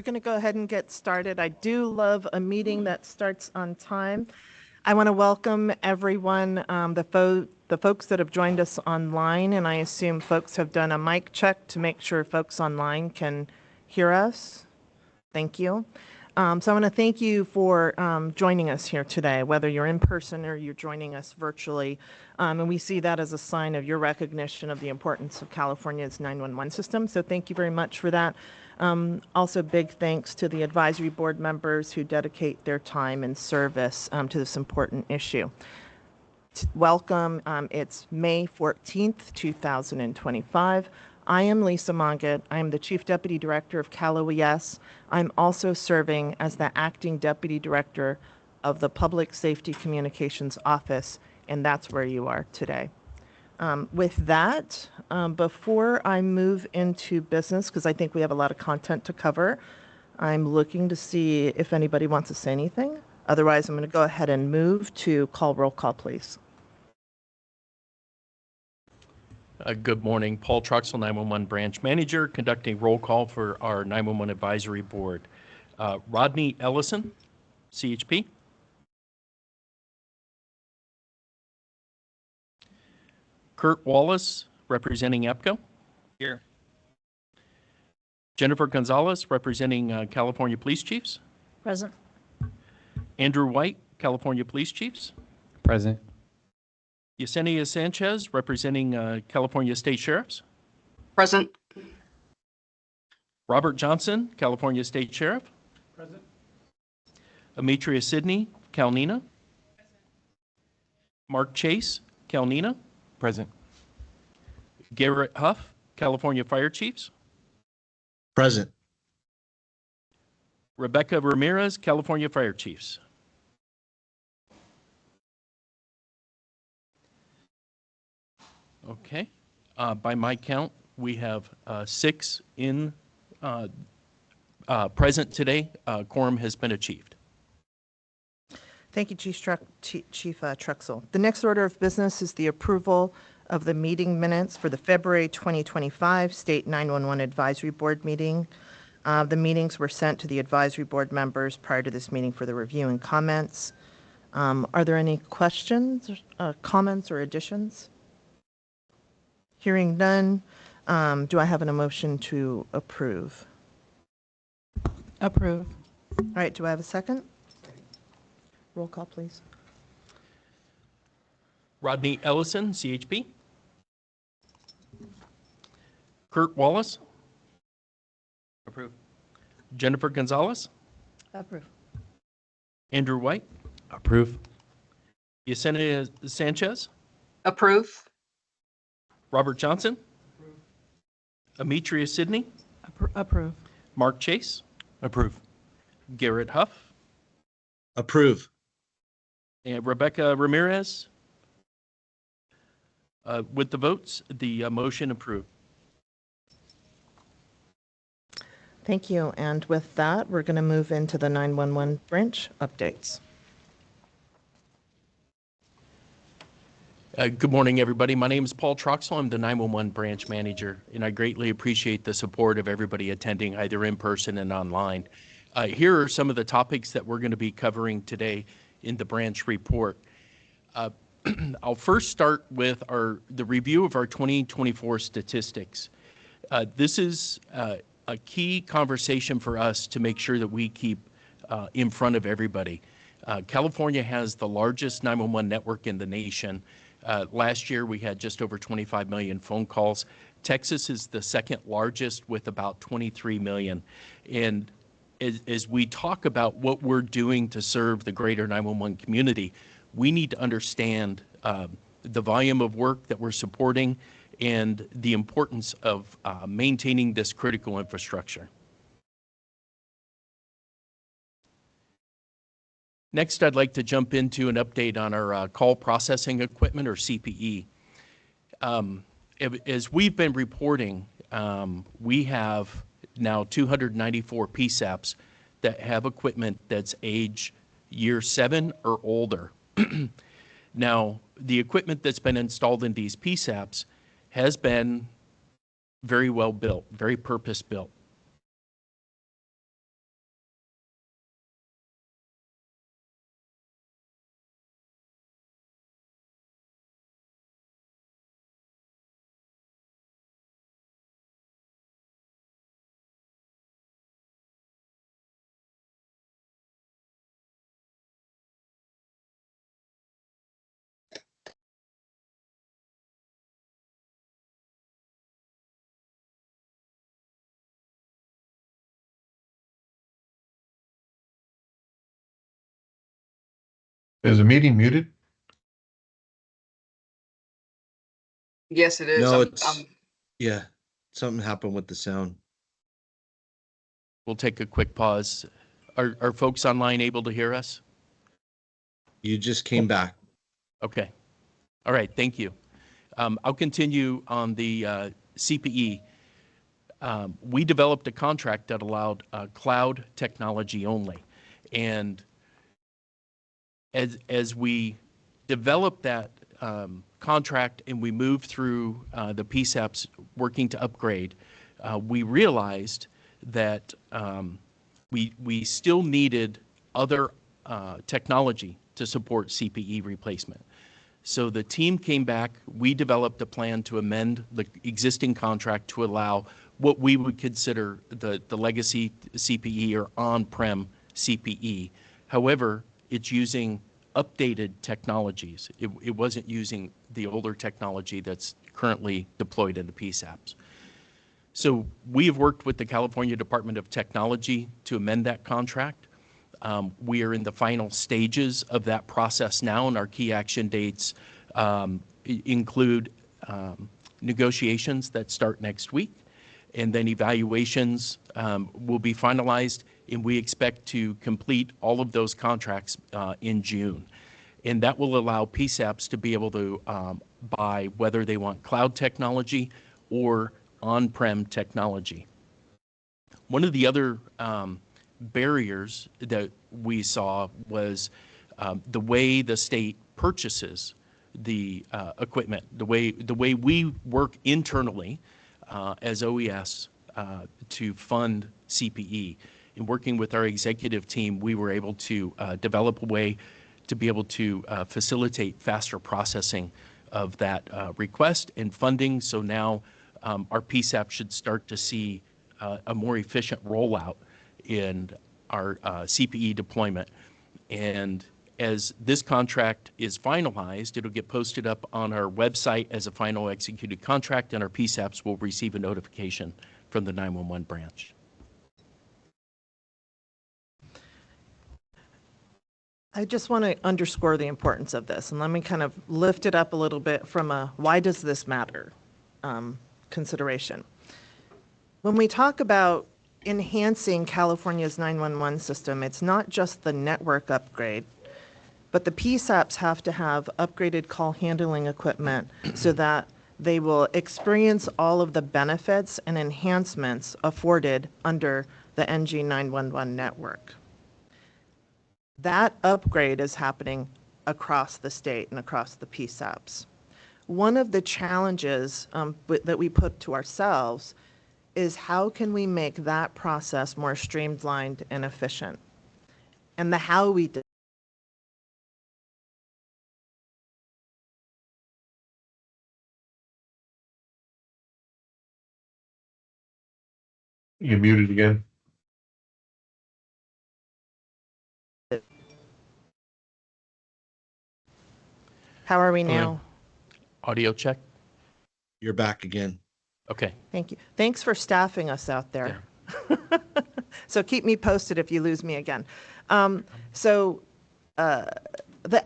We're going to go ahead and get started. I do love a meeting that starts on time. I want to welcome everyone, the folks that have joined us online, and I assume folks have done a mic check to make sure folks online can hear us. Thank you. So I want to thank you for joining us here today, whether you're in person or you're joining us virtually. And we see that as a sign of your recognition of the importance of California's 911 system. So thank you very much for that. Also, big thanks to the advisory board members who dedicate their time and service to this important issue. Welcome. It's May 14th, 2025. I am Lisa Monget. I am the Chief Deputy Director of Cal OES. I'm also serving as the Acting Deputy Director of the Public Safety Communications Office, and that's where you are today. With that, before I move into business, because I think we have a lot of content to cover, I'm looking to see if anybody wants to say anything. Otherwise, I'm going to go ahead and move to roll call, please. Good morning. Paul Truxell, 911 Branch Manager, conducting roll call for our 911 Advisory Board. Rodney Ellison, CHP. Kurt Wallace, representing EPCO. Here. Jennifer Gonzalez, representing California Police Chiefs. Present. Andrew White, California Police Chiefs. Present. Yesenia Sanchez, representing California State Sheriffs. Present. Robert Johnson, California State Sheriff. Present. Ametria Sidney, CalNINA. Mark Chase, CalNINA. Present. Garrett Huff, California Fire Chiefs. Present. Rebecca Ramirez, California Fire Chiefs. Okay. By my count, we have 6 in present today. Quorum has been achieved. Thank you, Chief Truxell. The next order of business is the approval of the meeting minutes for the February 2025 State 911 Advisory Board meeting. The meetings were sent to the advisory board members prior to this meeting for the review and comments. Are there any questions, comments, or additions? Hearing none, do I have a motion to approve? Approve. All right, do I have a second? Roll call, please. Rodney Ellison, CHP. Kurt Wallace. Approve. Jennifer Gonzalez. Approve. Andrew White. Approve. Yesenia Sanchez. Approve. Robert Johnson. Ametria Sidney. Approve. Mark Chase. Approve. Garrett Huff. Approve. And Rebecca Ramirez. With the votes, the motion approved. Thank you. And with that, we're going to move into the 911 branch updates. Good morning, everybody. My name is Paul Truxell. I'm the 911 branch manager, and I greatly appreciate the support of everybody attending either in person and online. Here are some of the topics that we're going to be covering today in the branch report. I'll first start with the review of our 2024 statistics. This is a key conversation for us to make sure that we keep in front of everybody. California has the largest 911 network in the nation. Last year, we had just over 25 million phone calls. Texas is the second largest with about 23 million. And as we talk about what we're doing to serve the greater 911 community, we need to understand the volume of work that we're supporting and the importance of maintaining this critical infrastructure. Next, I'd like to jump into an update on our call processing equipment, or CPE. As we've been reporting, we have now 294 PSAPs that have equipment that's age year 7 or older. Now, the equipment that's been installed in these PSAPs has been very well built, very purpose built. Is the meeting muted? Yes, it is. No, I'm- it's, I'm- yeah, something happened with the sound. We'll take a quick pause. Are folks online able to hear us? You just came back. Okay. All right, thank you. I'll continue on the CPE. We developed a contract that allowed cloud technology only. And as we developed that contract and we moved through the PSAPs working to upgrade, we realized that we still needed other technology to support CPE replacement. So the team came back, we developed a plan to amend the existing contract to allow what we would consider the legacy CPE or on-prem CPE. However, it's using updated technologies. It wasn't using the older technology that's currently deployed in the PSAPs. So we have worked with the California Department of Technology to amend that contract. We are in the final stages of that process now, and our key action dates include negotiations that start next week, and then evaluations will be finalized, and we expect to complete all of those contracts in June. And that will allow PSAPs to be able to buy whether they want cloud technology or on-prem technology. One of the other barriers that we saw was the way the state purchases the equipment, the way we work internally as OES to fund CPE. In working with our executive team, we were able to develop a way to be able to facilitate faster processing of that request and funding. So now our PSAP should start to see a more efficient rollout in our CPE deployment. And as this contract is finalized, it'll get posted up on our website as a final executed contract, and our PSAPs will receive a notification from the 911 branch. I just want to underscore the importance of this, and let me kind of lift it up a little bit from a why does this matter consideration. When we talk about enhancing California's 911 system, it's not just the network upgrade, but the PSAPs have to have upgraded call handling equipment so that they will experience all of the benefits and enhancements afforded under the NG 911 network. That upgrade is happening across the state and across the PSAPs. One of the challenges that we put to ourselves is how can we make that process more streamlined and efficient? And the how we do. You muted again. How are we Hello. now? Audio check? You're back again. Okay. Thank you. Thanks for staffing us out there. So keep me posted if you lose me again. The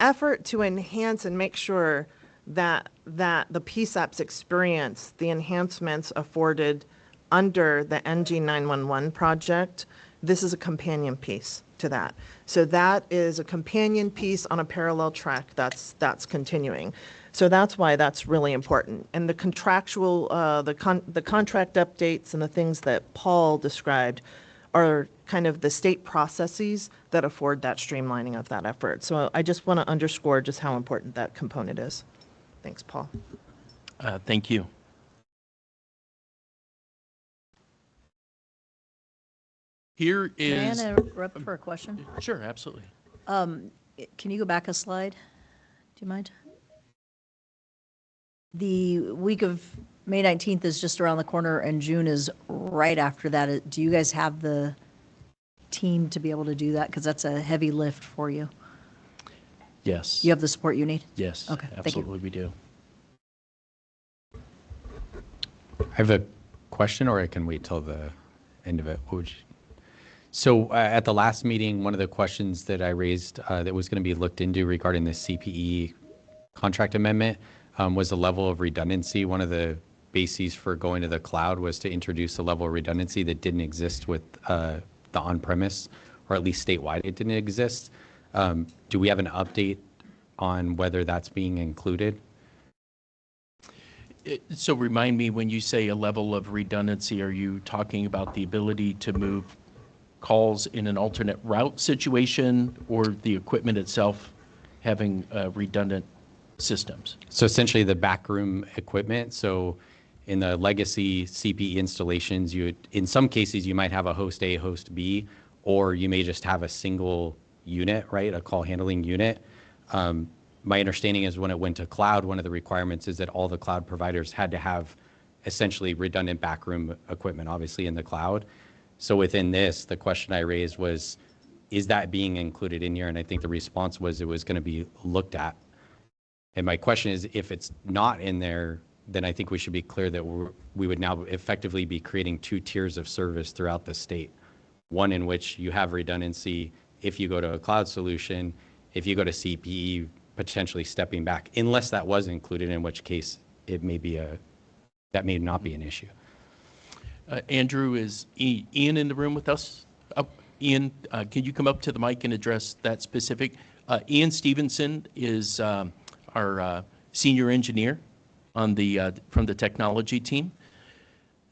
effort to enhance and make sure that the PSAPs experience the enhancements afforded under the NG 911 project, this is a companion piece to that. So that is a companion piece on a parallel track that's continuing. So that's why that's really important. And the contractual, the contract updates and the things that Paul described are kind of the state processes that afford that streamlining of that effort. So I just want to underscore just how important that component is. Thanks, Paul. Thank you. Here May I is, interrupt for a question? sure, absolutely. Can you go back a slide? Do you mind? The week of May 19th is just around the corner and June is right after that. Do you guys have the team to be able to do that? Because that's a heavy lift for you. Yes. You have the support you need? Yes. Okay, thank you. Absolutely, we do. I have a question, or I can wait till the end of it. What would you? So at the last meeting, one of the questions that I raised that was going to be looked into regarding the CPE contract amendment was the level of redundancy. One of the bases for going to the cloud was to introduce a level of redundancy that didn't exist with the on-premise, or at least statewide it didn't exist. Do we have an update on whether that's being included? So remind me, when you say a level of redundancy, are you talking about the ability to move calls in an alternate route situation, or the equipment itself having redundant systems? So essentially the backroom equipment. So in the legacy CPE installations, in some cases you might have a host A, host B, or you may just have a single unit, right? A call handling unit. My understanding is when it went to cloud, one of the requirements is that all the cloud providers had to have essentially redundant backroom equipment, obviously in the cloud. So within this, the question I raised was, is that being included in here? And I think the response was it was going to be looked at. And my question is, if it's not in there, then I think we should be clear that we would now effectively be creating two tiers of service throughout the state. One in which you have redundancy if you go to a cloud solution, if you go to CPE, potentially stepping back, unless that was included, in which case it may be that may not be an issue. Andrew, is Ian in the room with us? Ian, can you come up to the mic and address that specific? Ian Stevenson is our senior engineer on from the technology team.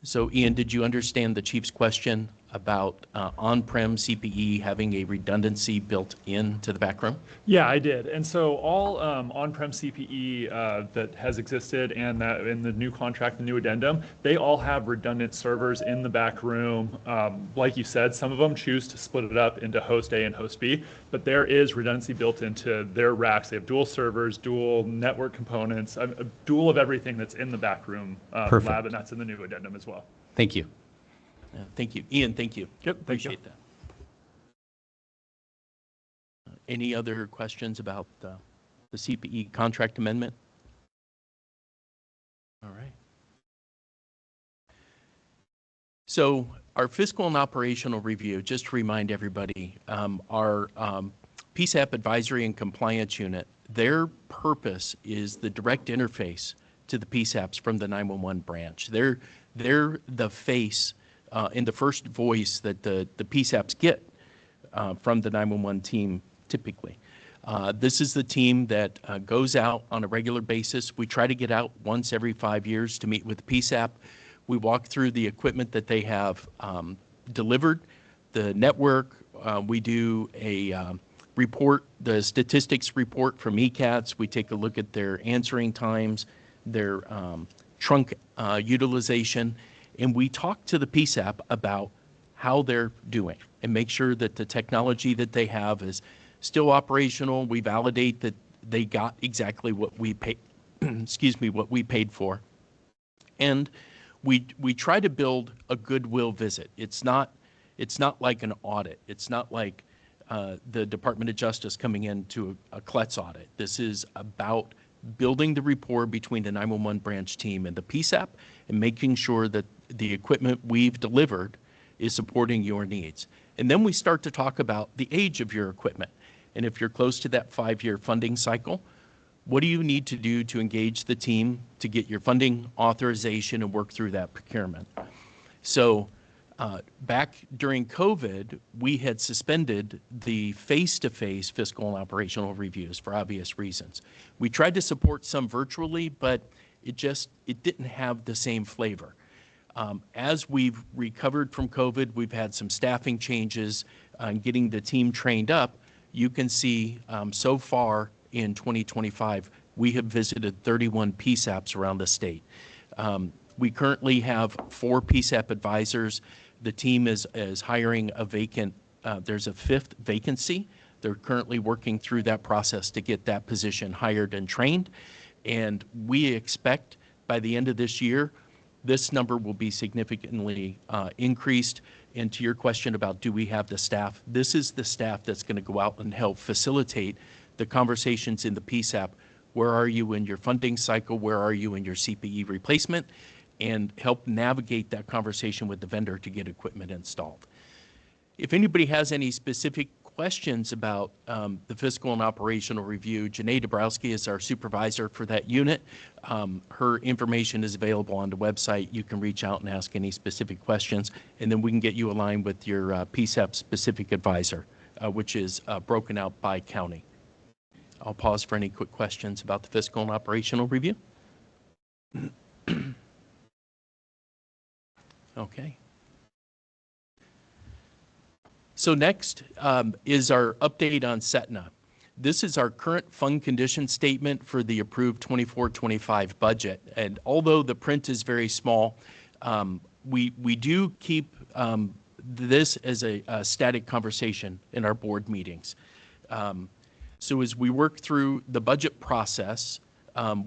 So Ian, did you understand the chief's question about on-prem CPE having a redundancy built into the back room? Yeah, I did. And so all on-prem CPE that has existed and that in the new contract, the new addendum, they all have redundant servers in the back room. Like you said, some of them choose to split it up into host A and host B, but there is redundancy built into their racks. They have dual servers, dual network components, a dual of everything that's in the back room lab, and that's in the new addendum as well. Thank you. Thank you. Ian, thank you. Yep, thank you. Appreciate that. Any other questions about the CPE contract amendment? All right. So our fiscal and operational review, just to remind everybody, our PSAP advisory and compliance unit, their purpose is the direct interface to the PSAPs from the 911 branch. They're the face and the first voice that the PSAPs get from the 911 team typically. This is the team that goes out on a regular basis. We try to get out once every 5 years to meet with the PSAP. We walk through the equipment that they have delivered, the network. We do a report, the statistics report from ECATS. We take a look at their answering times, their trunk utilization, and we talk to the PSAP about how they're doing and make sure that the technology that they have is still operational. We validate that they got exactly what we paid, excuse me, what we paid for. And we try to build a goodwill visit. It's not like an audit. It's not like the Department of Justice coming into a CLETS audit. This is about building the rapport between the 911 branch team and the PSAP and making sure that the equipment we've delivered is supporting your needs. And then we start to talk about the age of your equipment. And if you're close to that 5-year funding cycle, what do you need to do to engage the team to get your funding authorization and work through that procurement? So back during COVID, we had suspended the face-to-face fiscal and operational reviews for obvious reasons. We tried to support some virtually, but it didn't have the same flavor. As we've recovered from COVID, we've had some staffing changes and getting the team trained up. You can see so far in 2025, we have visited 31 PSAPs around the state. We currently have 4 PSAP advisors. The team is hiring a vacant, there's a 5th vacancy. They're currently working through that process to get that position hired and trained. And we expect by the end of this year, this number will be significantly increased. And to your question about do we have the staff, this is the staff that's going to go out and help facilitate the conversations in the PSAP. Where are you in your funding cycle? Where are you in your CPE replacement? And help navigate that conversation with the vendor to get equipment installed. If anybody has any specific questions about the fiscal and operational review, Janae Dabrowski is our supervisor for that unit. Her information is available on the website. You can reach out and ask any specific questions, and then we can get you aligned with your PSEP specific advisor, which is broken out by county. I'll pause for any quick questions about the fiscal and operational review. Okay. So next is our update on CETNA. This is our current fund condition statement for the approved 24-25 budget. And although the print is very small, we do keep this as a static conversation in our board meetings. So as we work through the budget process,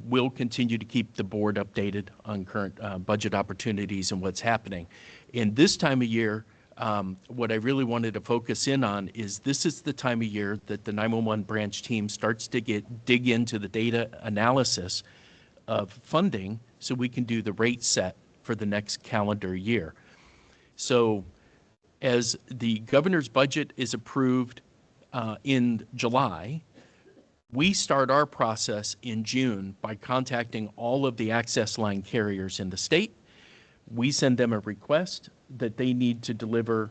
we'll continue to keep the board updated on current budget opportunities and what's happening. In this time of year, what I really wanted to focus in on is this is the time of year that the 911 branch team starts to dig into the data analysis of funding so we can do the rate set for the next calendar year. So as the governor's budget is approved in July, we start our process in June by contacting all of the access line carriers in the state. We send them a request that they need to deliver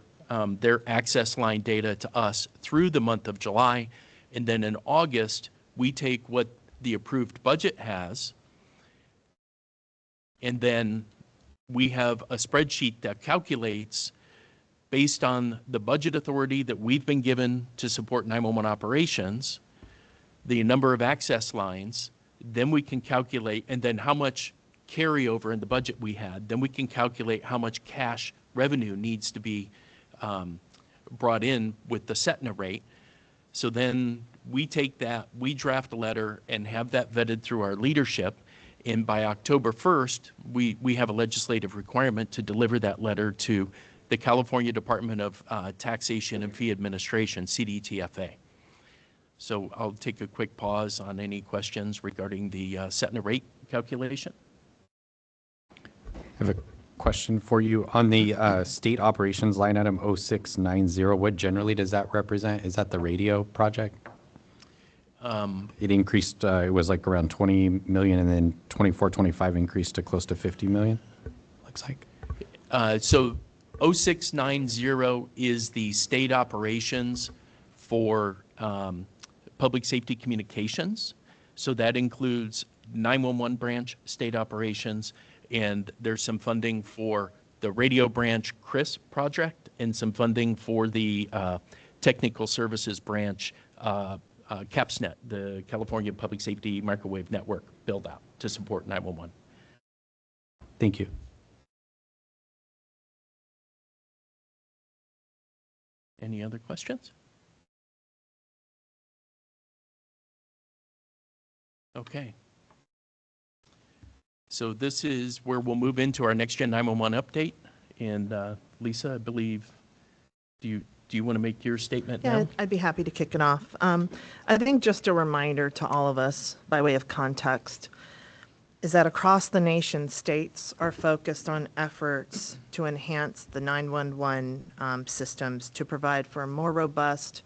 their access line data to us through the month of July. And then in August, we take what the approved budget has, and then we have a spreadsheet that calculates based on the budget authority that we've been given to support 911 operations, the number of access lines, then we can calculate, and then how much carryover in the budget we had, then we can calculate how much cash revenue needs to be brought in with the CETNA rate. So then we take that, we draft a letter and have that vetted through our leadership. And by October 1st, we have a legislative requirement to deliver that letter to the California Department of Taxation and Fee Administration, CDTFA. So I'll take a quick pause on any questions regarding the CETNA rate calculation. I have a question for you. On the state operations line item 0690, what generally does that represent? Is that the radio project? It increased, it was like around 20 million, and then 24-25 increased to close to 50 million, looks like. So 0690 is the state operations for public safety communications. So that includes 911 branch state operations, and there's some funding for the radio branch CRIS project and some funding for the technical services branch CAPSNet, the California Public Safety Microwave Network build out to support 911. Thank you. Any other questions? Okay. So this is where we'll move into our next gen 911 update. And Lisa, I believe, do you want to make your statement now? Yeah, I'd be happy to kick it off. I think just a reminder to all of us, by way of context, is that across the nation, states are focused on efforts to enhance the 911 systems to provide for more robust,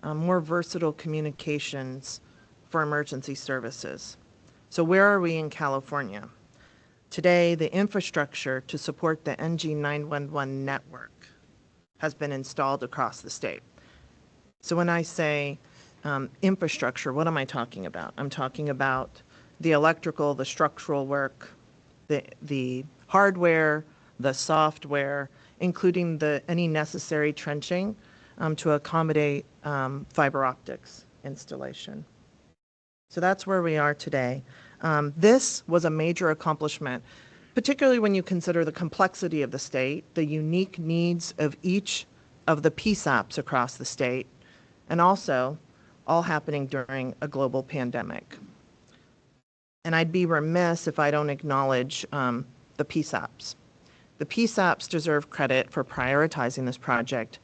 more versatile communications for emergency services. So where are we in California? Today, the infrastructure to support the NG 911 network has been installed across the state. So when I say infrastructure, what am I talking about? I'm talking about the electrical, the structural work, the hardware, the software, including any necessary trenching to accommodate fiber optics installation. So that's where we are today. This was a major accomplishment, particularly when you consider the complexity of the state, the unique needs of each of the PSAPs across the state, and also all happening during a global pandemic. And I'd be remiss if I don't acknowledge the PSAPs. The PSAPs deserve credit for prioritizing this project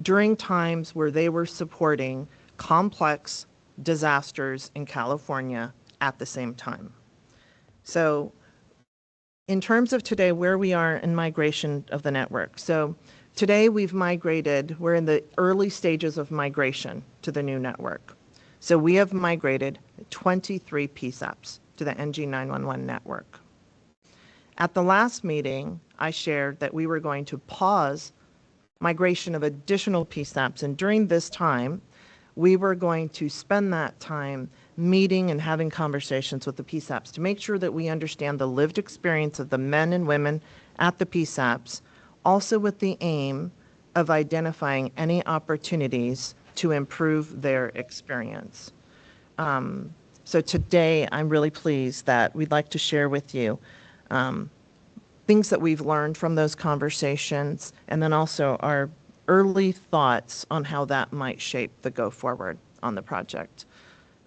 during times where they were supporting complex disasters in California at the same time. So in terms of today, where we are in migration of the network. So Today, we're in the early stages of migration to the new network. So we have migrated 23 PSAPs to the NG911 network. At the last meeting, I shared that we were going to pause migration of additional PSAPs, and during this time, we were going to spend that time meeting and having conversations with the PSAPs to make sure that we understand the lived experience of the men and women at the PSAPs, also with the aim of identifying any opportunities to improve their experience. So today, I'm really pleased that we'd like to share with you things that we've learned from those conversations, and then also our early thoughts on how that might shape the go forward on the project.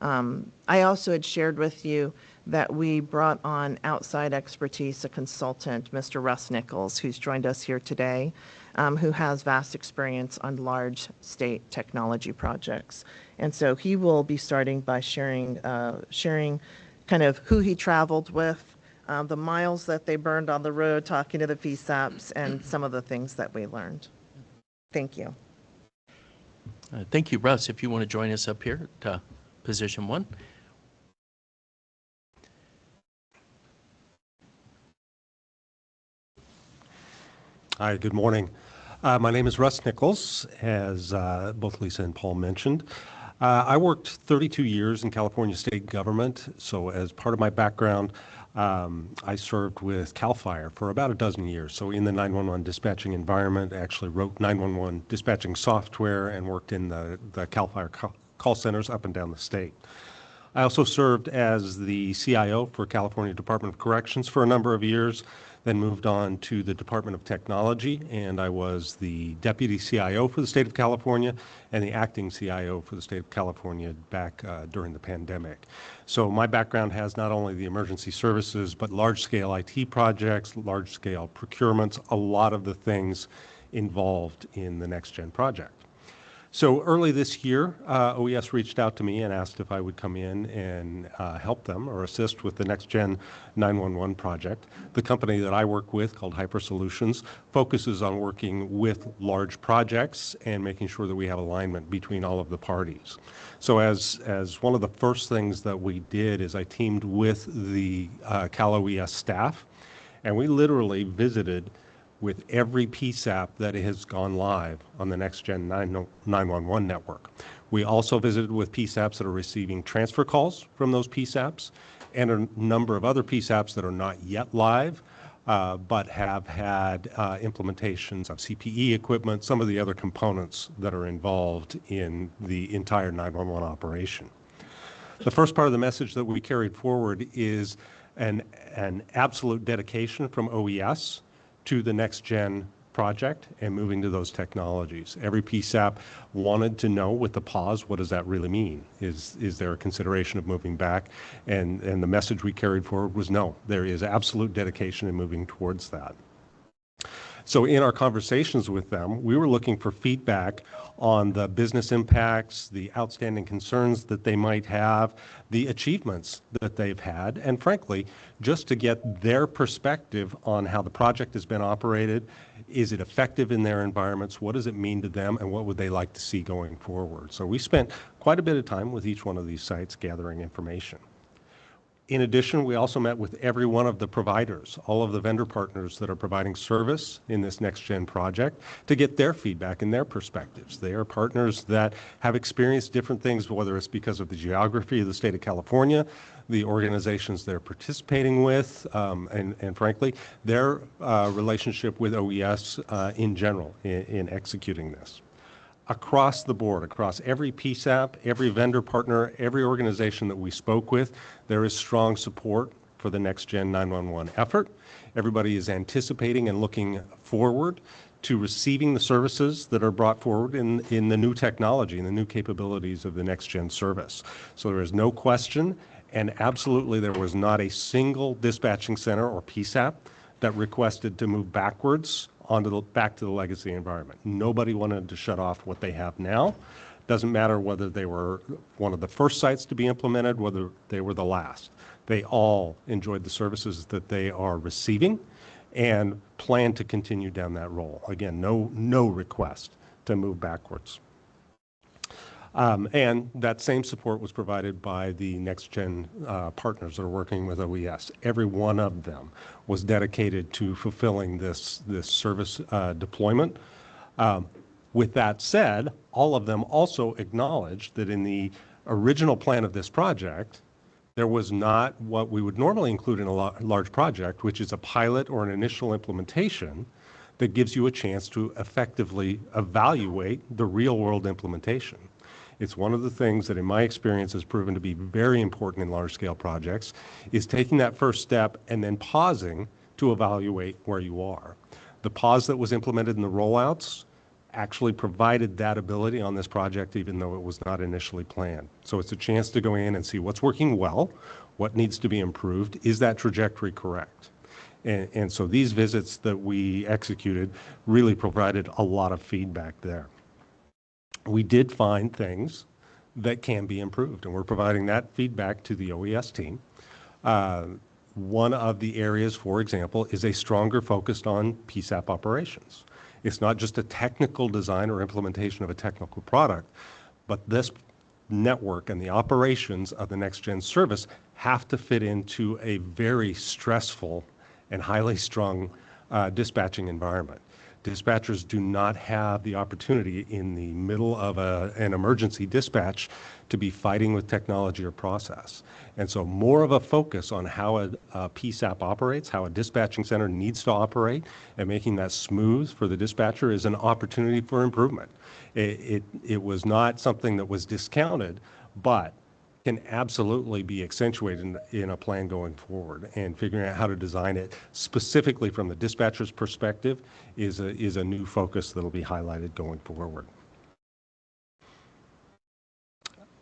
I also had shared with you that we brought on outside expertise, a consultant, Mr. Russ Nichols, who's joined us here today, who has vast experience on large state technology projects. And so he will be starting by sharing kind of who he traveled with, the miles that they burned on the road, talking to the PSAPs, and some of the things that we learned. Thank you. Thank you, Russ. If you want to join us up here to position 1. Hi, good morning. My name is Russ Nichols, as both Lisa and Paul mentioned. I worked 32 years in California state government, so as part of my background, I served with CAL FIRE for about a dozen years. So in the 911 dispatching environment, I actually wrote 911 dispatching software and worked in the CAL FIRE call centers up and down the state. I also served as the CIO for California Department of Corrections for a number of years, then moved on to the Department of Technology, and I was the Deputy CIO for the state of California and the Acting CIO for the state of California back during the pandemic. So my background has not only the emergency services, but large-scale IT projects, large-scale procurements, a lot of the things involved in the Next Gen project. So early this year, OES reached out to me and asked if I would come in and help them or assist with the Next Gen 911 project. The company that I work with, called Hyper Solutions, focuses on working with large projects and making sure that we have alignment between all of the parties. So as one of the first things that we did is I teamed with the Cal OES staff, and we literally visited with every PSAP that has gone live on the Next Gen 911 network. We also visited with PSAPs that are receiving transfer calls from those PSAPs and a number of other PSAPs that are not yet live, but have had implementations of CPE equipment, some of the other components that are involved in the entire 911 operation. The first part of the message that we carried forward is an absolute dedication from OES to the Next Gen project and moving to those technologies. Every PSAP wanted to know with the pause, what does that really mean? Is there a consideration of moving back? And the message we carried forward was no, there is absolute dedication in moving towards that. So in our conversations with them, we were looking for feedback on the business impacts, the outstanding concerns that they might have, the achievements that they've had, and frankly, just to get their perspective on how the project has been operated. Is it effective in their environments? What does it mean to them, and what would they like to see going forward? So we spent quite a bit of time with each one of these sites gathering information. In addition, we also met with every one of the providers, all of the vendor partners that are providing service in this Next Gen project, to get their feedback and their perspectives. They are partners that have experienced different things, whether it's because of the geography of the state of California, the organizations they're participating with, and frankly, their relationship with OES in general in executing this. Across the board, across every PSAP, every vendor partner, every organization that we spoke with, there is strong support for the Next Gen 911 effort. Everybody is anticipating and looking forward to receiving the services that are brought forward in the new technology and the new capabilities of the Next Gen service. So there is no question, and absolutely there was not a single dispatching center or PSAP that requested to move backwards back to the legacy environment. Nobody wanted to shut off what they have now. Doesn't matter whether they were one of the first sites to be implemented, whether they were the last. They all enjoyed the services that they are receiving, and plan to continue down that role. Again, no request to move backwards. And that same support was provided by the next-gen partners that are working with OES. Every one of them was dedicated to fulfilling this service deployment. With that said, all of them also acknowledged that in the original plan of this project, there was not what we would normally include in a large project, which is a pilot or an initial implementation that gives you a chance to effectively evaluate the real-world implementation. It's one of the things that in my experience has proven to be very important in large-scale projects, is taking that first step and then pausing to evaluate where you are. The pause that was implemented in the rollouts actually provided that ability on this project, even though it was not initially planned. So it's a chance to go in and see what's working well, what needs to be improved, is that trajectory correct? And so these visits that we executed really provided a lot of feedback there. We did find things that can be improved, and we're providing that feedback to the OES team. One of the areas, for example, is a stronger focus on PSAP operations. It's not just a technical design or implementation of a technical product, but this network and the operations of the next-gen service have to fit into a very stressful and highly strung dispatching environment. Dispatchers do not have the opportunity in the middle of an emergency dispatch to be fighting with technology or process. And so more of a focus on how a PSAP operates, how a dispatching center needs to operate, and making that smooth for the dispatcher is an opportunity for improvement. It was not something that was discounted, but can absolutely be accentuated in a plan going forward, and figuring out how to design it specifically from the dispatcher's perspective is a new focus that will be highlighted going forward.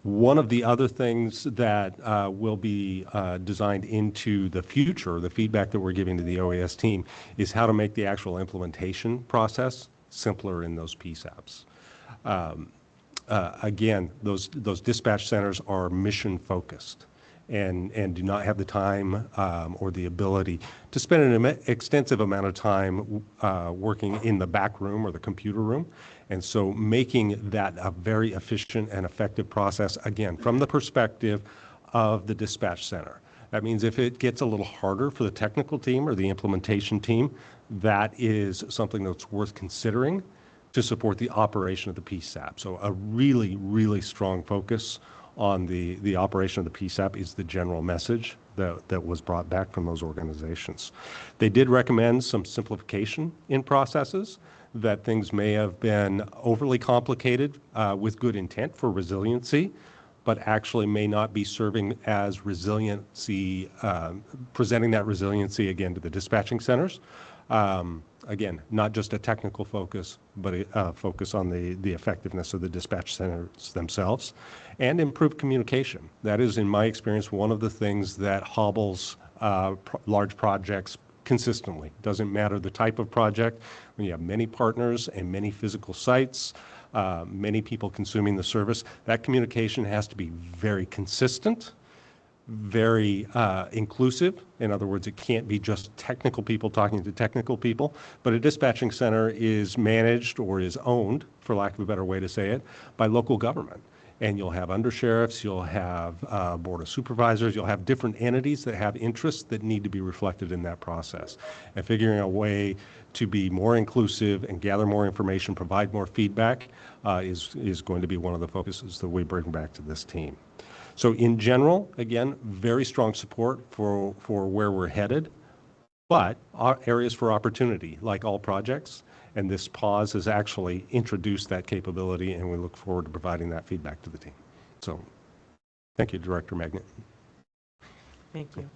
One of the other things that will be designed into the future, the feedback that we're giving to the OES team, is how to make the actual implementation process simpler in those PSAPs. Again, those dispatch centers are mission focused and do not have the time or the ability to spend an extensive amount of time working in the back room or the computer room. And so making that a very efficient and effective process, again, from the perspective of the dispatch center. That means if it gets a little harder for the technical team or the implementation team, that is something that's worth considering to support the operation of the PSAP. So a really, really strong focus on the operation of the PSAP is the general message that was brought back from those organizations. They did recommend some simplification in processes, that things may have been overly complicated with good intent for resiliency, but actually may not be serving as resiliency, presenting that resiliency again to the dispatching centers. Again, not just a technical focus, but a focus on the effectiveness of the dispatch centers themselves, and improved communication. That is, in my experience, one of the things that hobbles large projects consistently. Doesn't matter the type of project. When you have many partners and many physical sites, many people consuming the service, that communication has to be very consistent, very inclusive. In other words, it can't be just technical people talking to technical people, but a dispatching center is managed or is owned, for lack of a better way to say it, by local government. And you'll have undersheriffs, you'll have board of supervisors, you'll have different entities that have interests that need to be reflected in that process. And figuring a way to be more inclusive and gather more information, provide more feedback is going to be one of the focuses that we bring back to this team. So in general, again, very strong support for where we're headed, but areas for opportunity, like all projects. And this pause has actually introduced that capability, and we look forward to providing that feedback to the team. So thank you, Director Magnet. Thank you.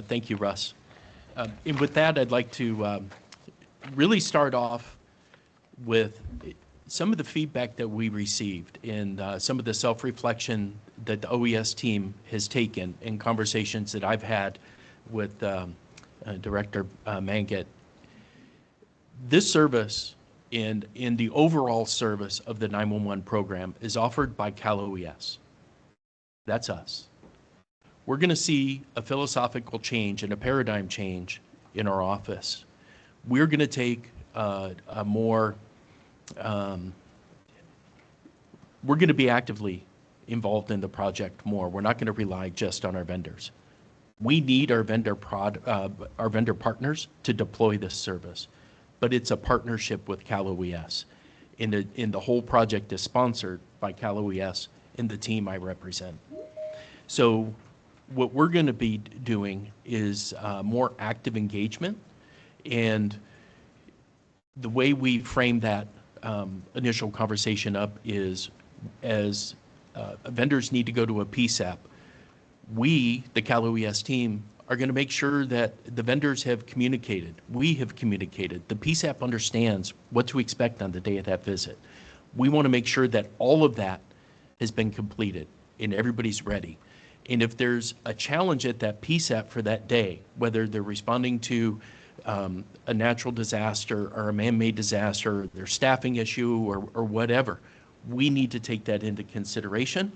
Thank you, Russ. And with that, I'd like to really start off with some of the feedback that we received and some of the self-reflection that the OES team has taken in conversations that I've had with Director Mangat. This service and in the overall service of the 911 program is offered by Cal OES. That's us. we're going to see a philosophical change and a paradigm change in our office. We're going to take we're going to be actively involved in the project more. We're not going to rely just on our vendors. We need our vendor partners to deploy this service, but it's a partnership with Cal OES. In the whole project is sponsored by Cal OES and the team I represent. So what we're going to be doing is more active engagement, and the way we frame that initial conversation up is as vendors need to go to a PSAP, we, the Cal OES team, are going to make sure that the vendors have communicated. We have communicated. The PSAP understands what to expect on the day of that visit. We want to make sure that all of that has been completed and everybody's ready. And if there's a challenge at that PSAP for that day, whether they're responding to a natural disaster or a man-made disaster, their staffing issue or whatever, we need to take that into consideration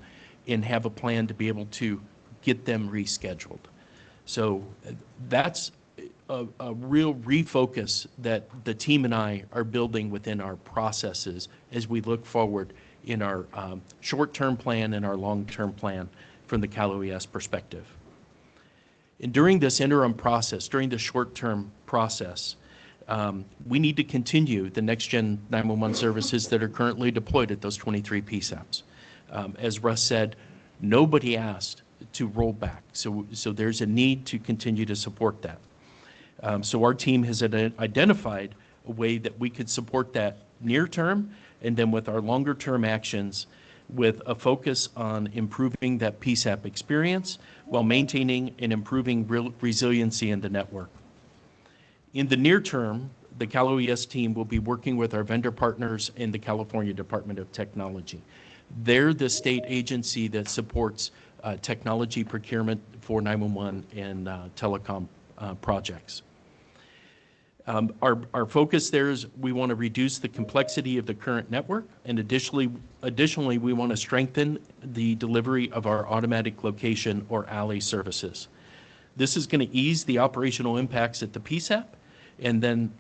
and have a plan to be able to get them rescheduled. So that's a real refocus that the team and I are building within our processes as we look forward in our short-term plan and our long-term plan from the Cal OES perspective. And during this interim process, during the short-term process, we need to continue the next-gen 911 services that are currently deployed at those 23 PSAPs. As Russ said, nobody asked to roll back, so there's a need to continue to support that. So our team has identified a way that we could support that near term, and then with our longer term actions, with a focus on improving that PSAP experience while maintaining and improving resiliency in the network. In the near term, the Cal OES team will be working with our vendor partners in the California Department of Technology. They're the state agency that supports technology procurement for 911 and telecom projects. Our focus there is we want to reduce the complexity of the current network, and additionally we want to strengthen the delivery of our automatic location or alley services. This is going to ease the operational impacts at the PSAP, and then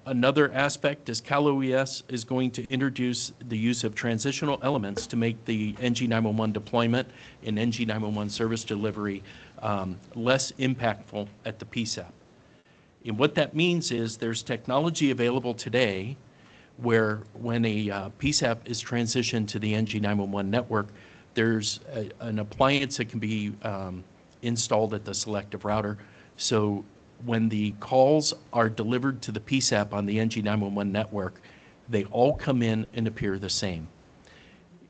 another aspect is Cal OES is going to introduce the use of transitional elements to make the NG911 deployment and NG911 service delivery less impactful at the PSAP. And what that means is there's technology available today where when a PSAP is transitioned to the NG911 network, there's an appliance that can be installed at the selective router. So when the calls are delivered to the PSAP on the NG911 network, they all come in and appear the same.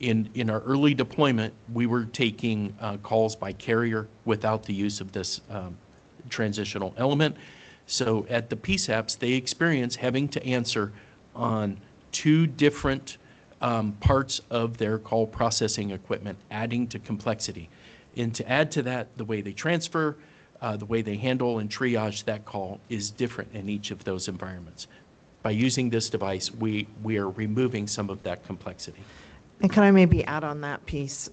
In our early deployment, we were taking calls by carrier without the use of this transitional element. So at the PSAPs, they experience having to answer on two different parts of their call processing equipment, adding to complexity. And to add to that, the way they transfer, the way they handle and triage that call is different in each of those environments. By using this device, we are removing some of that complexity. And can I maybe add on that piece?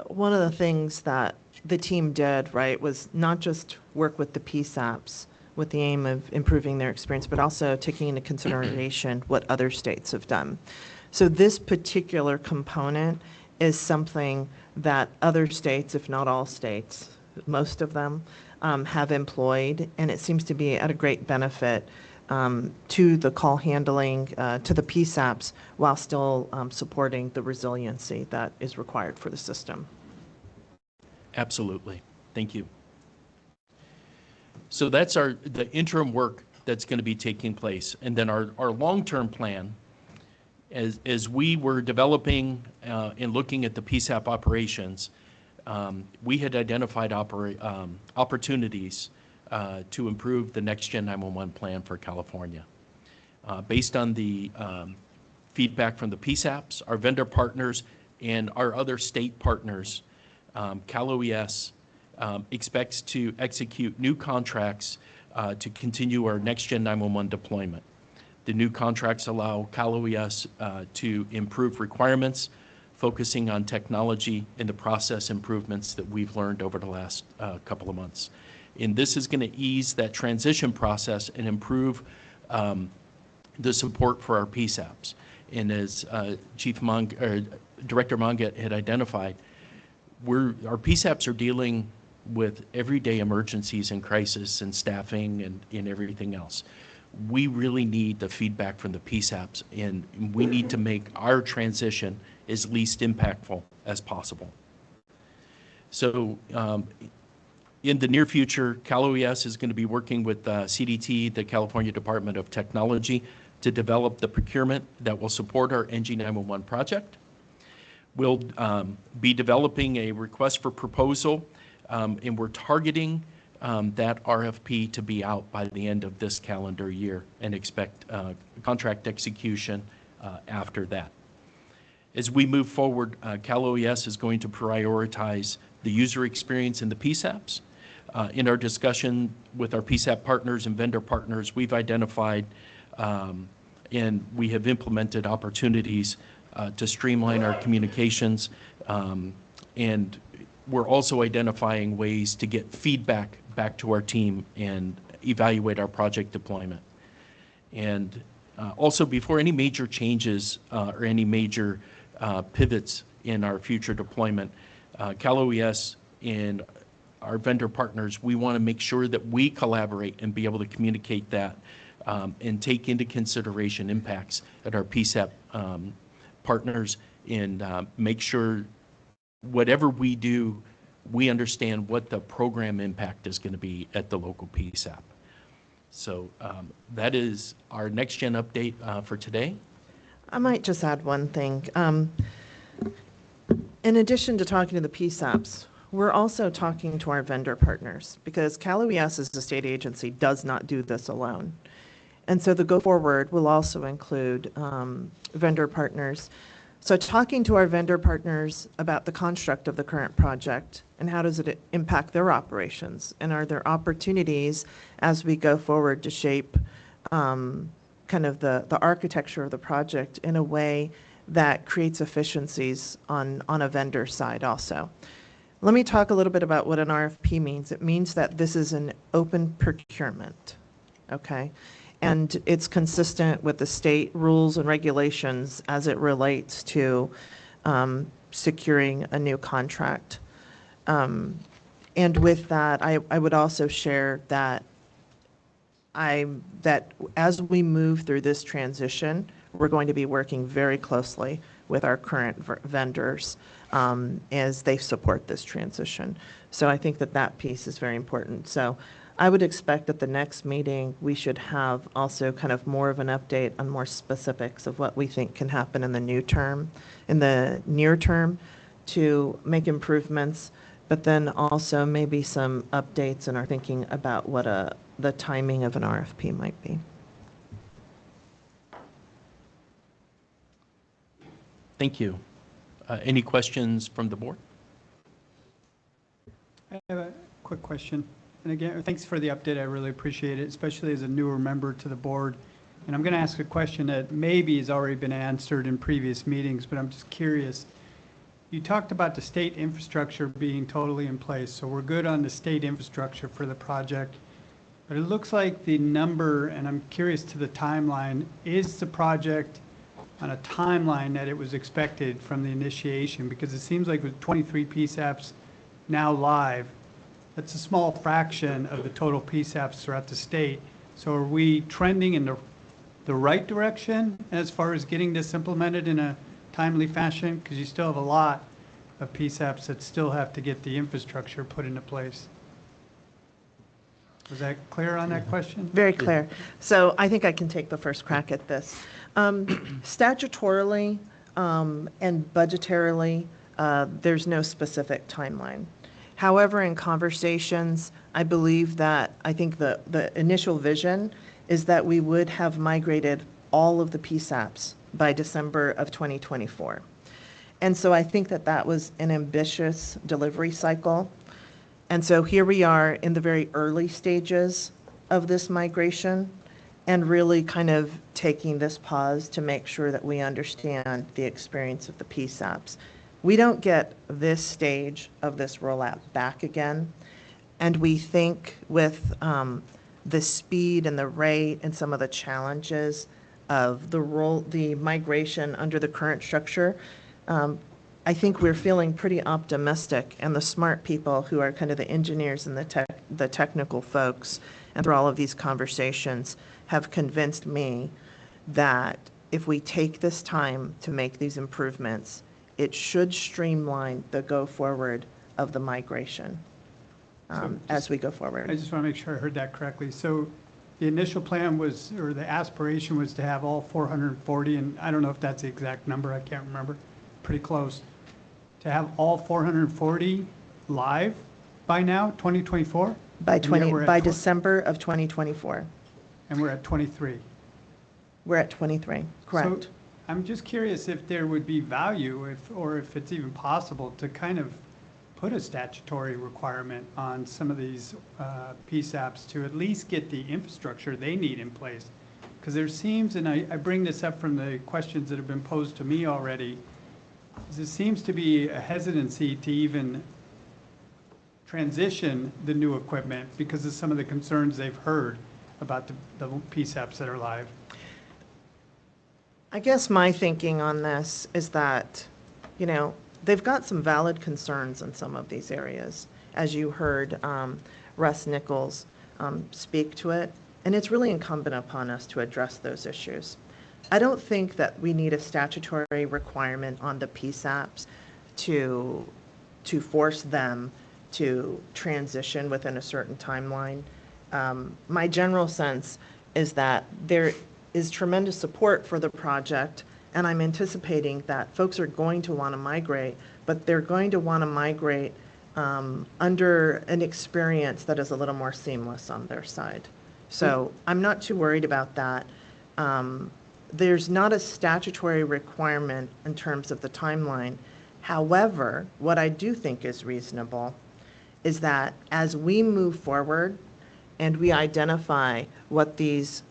One of the things that the team did, right, was not just work with the PSAPs with the aim of improving their experience, but also taking into consideration what other states have done. So this particular component is something that other states, if not all states, most of them, have employed, and it seems to be at a great benefit to the call handling, to the PSAPs, while still supporting the resiliency that is required for the system. Absolutely. Thank you. So that's the interim work that's going to be taking place. And then our long-term plan, as we were developing and looking at the PSAP operations, we had identified opportunities to improve the next-gen 911 plan for California. Based on the feedback from the PSAPs, our vendor partners, and our other state partners, Cal OES expects to execute new contracts to continue our next-gen 911 deployment. The new contracts allow Cal OES to improve requirements focusing on technology and the process improvements that we've learned over the last couple of months. And this is going to ease that transition process and improve the support for our PSAPs. And as Director Monget had identified, our PSAPs are dealing with everyday emergencies and crisis and staffing and everything else. We really need the feedback from the PSAPs, and we need to make our transition as least impactful as possible. So in the near future, Cal OES is going to be working with CDT, the California Department of Technology, to develop the procurement that will support our NG911 project. We'll be developing a request for proposal, and we're targeting that RFP to be out by the end of this calendar year and expect contract execution after that. As we move forward, Cal OES is going to prioritize the user experience in the PSAPs. In our discussion with our PSAP partners and vendor partners, we've identified and we have implemented opportunities to streamline our communications, and we're also identifying ways to get feedback back to our team and evaluate our project deployment. And also, before any major changes or any major pivots in our future deployment, Cal OES and our vendor partners, we want to make sure that we collaborate and be able to communicate that and take into consideration impacts at our PSAP partners, and make sure whatever we do, we understand what the program impact is going to be at the local PSAP. So that is our next gen update for today. I might just add one thing. In addition to talking to the PSAPs, we're also talking to our vendor partners, because Cal OES as a state agency does not do this alone. And so the go forward will also include vendor partners. So talking to our vendor partners about the construct of the current project and how does it impact their operations, and are there opportunities as we go forward to shape kind of the architecture of the project in a way that creates efficiencies on a vendor side also. Let me talk a little bit about what an RFP means. It means that this is an open procurement, okay? And it's consistent with the state rules and regulations as it relates to securing a new contract. And with that, I would also share that that as we move through this transition, we're going to be working very closely with our current vendors as they support this transition. So I think that that piece is very important. So I would expect at the next meeting, we should have also kind of more of an update on more specifics of what we think can happen in the near term to make improvements, but then also maybe some updates in our thinking about what the timing of an RFP might be. Thank you. Any questions from the board? I have a quick question. And again, thanks for the update. I really appreciate it, especially as a newer member to the board. And I'm going to ask a question that maybe has already been answered in previous meetings, but I'm just curious. You talked about the state infrastructure being totally in place, so we're good on the state infrastructure for the project. But it looks like the number, and I'm curious to the timeline, is the project on a timeline that it was expected from the initiation? Because it seems like with 23 PSAPs now live, that's a small fraction of the total PSAPs throughout the state. So are we trending in the right direction as far as getting this implemented in a timely fashion? Because you still have a lot of PSAPs that still have to get the infrastructure put into place. Was that clear on that question? Very clear. So I think I can take the first crack at this. Statutorily and budgetarily, there's no specific timeline. However, in conversations, I believe that I think the initial vision is that we would have migrated all of the PSAPs by December of 2024. And so I think that that was an ambitious delivery cycle. And so here we are in the very early stages of this migration. and really kind of taking this pause to make sure that we understand the experience of the PSAPs. We don't get this stage of this rollout back again. And we think with the speed and the rate and some of the challenges of the migration under the current structure, I think we're feeling pretty optimistic, and the smart people who are kind of the engineers and the technical folks, and through all of these conversations, have convinced me that if we take this time to make these improvements, it should streamline the go forward of the migration as we go I forward. just want to make sure I heard that correctly. So the initial plan was, or the aspiration was to have all 440, and I don't know if that's the exact number, I can't remember, pretty close, to have all 440 live by now, 2024? By December of 2024. And we're at 23. We're at 23, correct. So I'm just curious if there would be value, or if it's even possible, to kind of put a statutory requirement on some of these PSAPs to at least get the infrastructure they need in place. Because there seems, and I bring this up from the questions that have been posed to me already, there seems to be a hesitancy to even transition the new equipment because of some of the concerns they've heard about the PSAPs that are live. I guess my thinking on this is that, they've got some valid concerns in some of these areas, as you heard Russ Nichols speak to it, and it's really incumbent upon us to address those issues. I don't think that we need a statutory requirement on the PSAPs to force them to transition within a certain timeline. My general sense is that there is tremendous support for the project, and I'm anticipating that folks are going to want to migrate, but they're going to want to migrate under an experience that is a little more seamless on their side. So I'm not too worried about that. There's not a statutory requirement in terms of the timeline. However, what I do think is reasonable is that as we move forward and we identify what these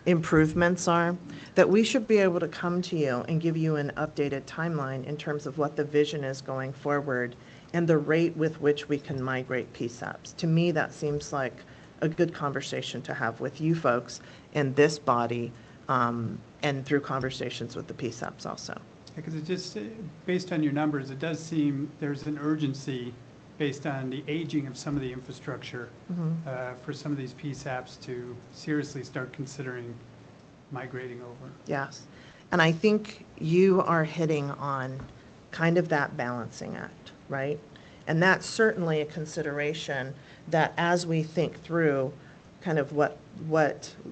improvements are, that we should be able to come to you and give you an updated timeline in terms of what the vision is going forward and the rate with which we can migrate PSAPs. To me, that seems like a good conversation to have with you folks in this body and through conversations with the PSAPs also. Because it just, based on your numbers, it does seem there's an urgency based on the aging of some of the infrastructure for some of these PSAPs to seriously start considering migrating over. Yes. And I think you are hitting on kind of that balancing act, right? And that's certainly a consideration that as we think through kind of what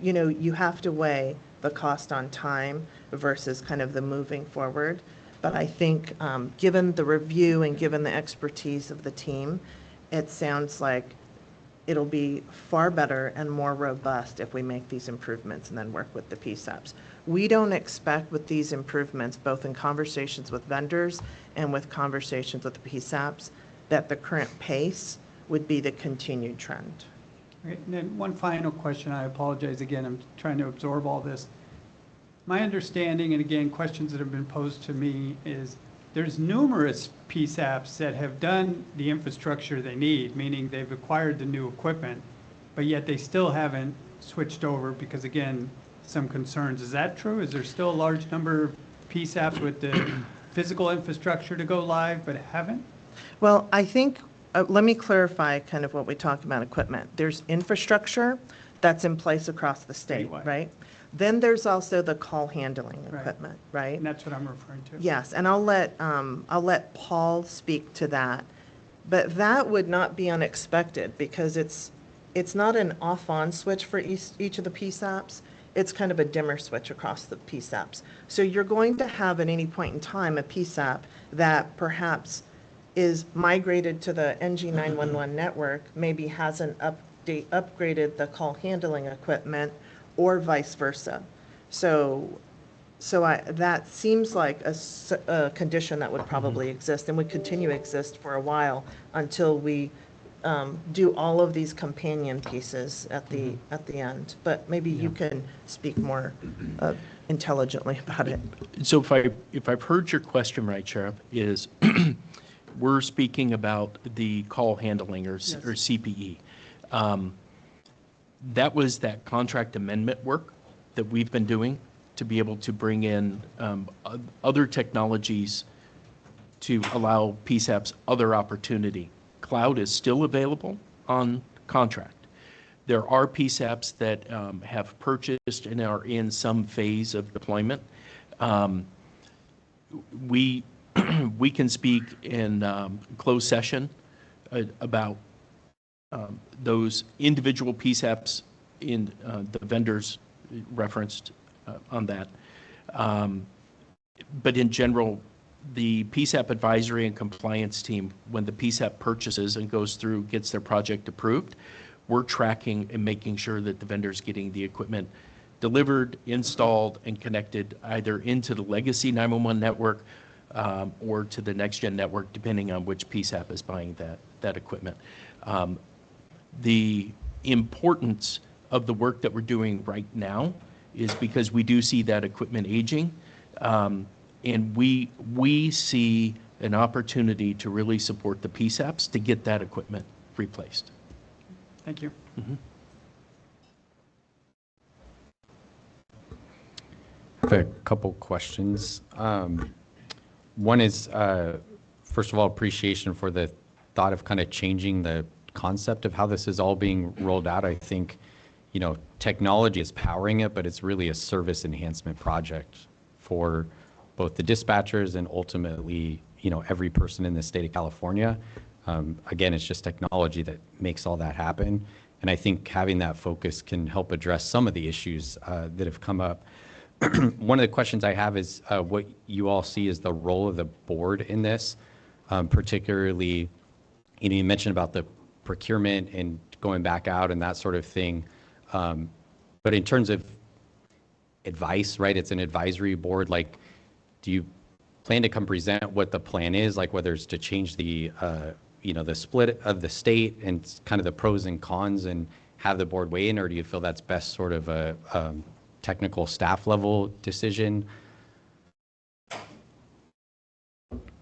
you have to weigh the cost on time versus kind of the moving forward. But I think given the review and given the expertise of the team, it sounds like it'll be far better and more robust if we make these improvements and then work with the PSAPs. We don't expect with these improvements, both in conversations with vendors and with conversations with the PSAPs, that the current pace would be the continued trend. Okay, and then one final question, I apologize again, I'm trying to absorb all this. My understanding, and again, questions that have been posed to me, is there's numerous PSAPs that have done the infrastructure they need, meaning they've acquired the new equipment, but yet they still haven't switched over because, again, some concerns. Is that true? Is there still a large number of PSAPs with the physical infrastructure to go live but haven't? Well, I think, let me clarify kind of what we talked about equipment. There's infrastructure that's in place across the state, Statewide. right? Then there's also the call handling Right. equipment, right? And that's what I'm referring to. Yes, and I'll let Paul speak to that. But that would not be unexpected because it's not an off-on switch for each of the PSAPs. It's kind of a dimmer switch across the PSAPs. So you're going to have at any point in time a PSAP that perhaps is migrated to the NG911 network, maybe hasn't upgraded the call handling equipment, or vice versa. So that seems like a condition that would probably exist and would continue to exist for a while until we do all of these companion pieces at the end. But maybe you can speak more intelligently about it. So if I've heard your question right, Sheriff, is we're speaking about the call handling or CPE. That was that contract amendment work that we've been doing to be able to bring in other technologies to allow PSAPs other opportunity. Cloud is still available on contract. There are PSAPs that have purchased and are in some phase of deployment. We can speak in closed session about those individual PSAPs in the vendors referenced on that. But in general, the PSAP advisory and compliance team, when the PSAP purchases and goes through, gets their project approved, we're tracking and making sure that the vendor's getting the equipment delivered, installed, and connected either into the legacy 911 network or to the next-gen network, depending on which PSAP is buying that equipment. The importance of the work that we're doing right now is because we do see that equipment aging, and we see an opportunity to really support the PSAPs to get that equipment replaced. Thank you. I have a couple questions. One is, first of all, appreciation for the thought of kind of changing the concept of how this is all being rolled out. I think, you know, technology is powering it, but it's really a service enhancement project for both the dispatchers and ultimately, you know, every person in the state of California. Again, it's just technology that makes all that happen. And I think having that focus can help address some of the issues that have come up. One of the questions I have is what you all see as the role of the board in this, particularly, you know, you mentioned about the procurement and going back out and that sort of thing. But in terms of advice, right, it's an advisory board, like, do you plan to come present what the plan is, like whether it's to change the, you know, the split of the state and kind of the pros and cons and have the board weigh in, or do you feel that's best sort of a technical staff level decision?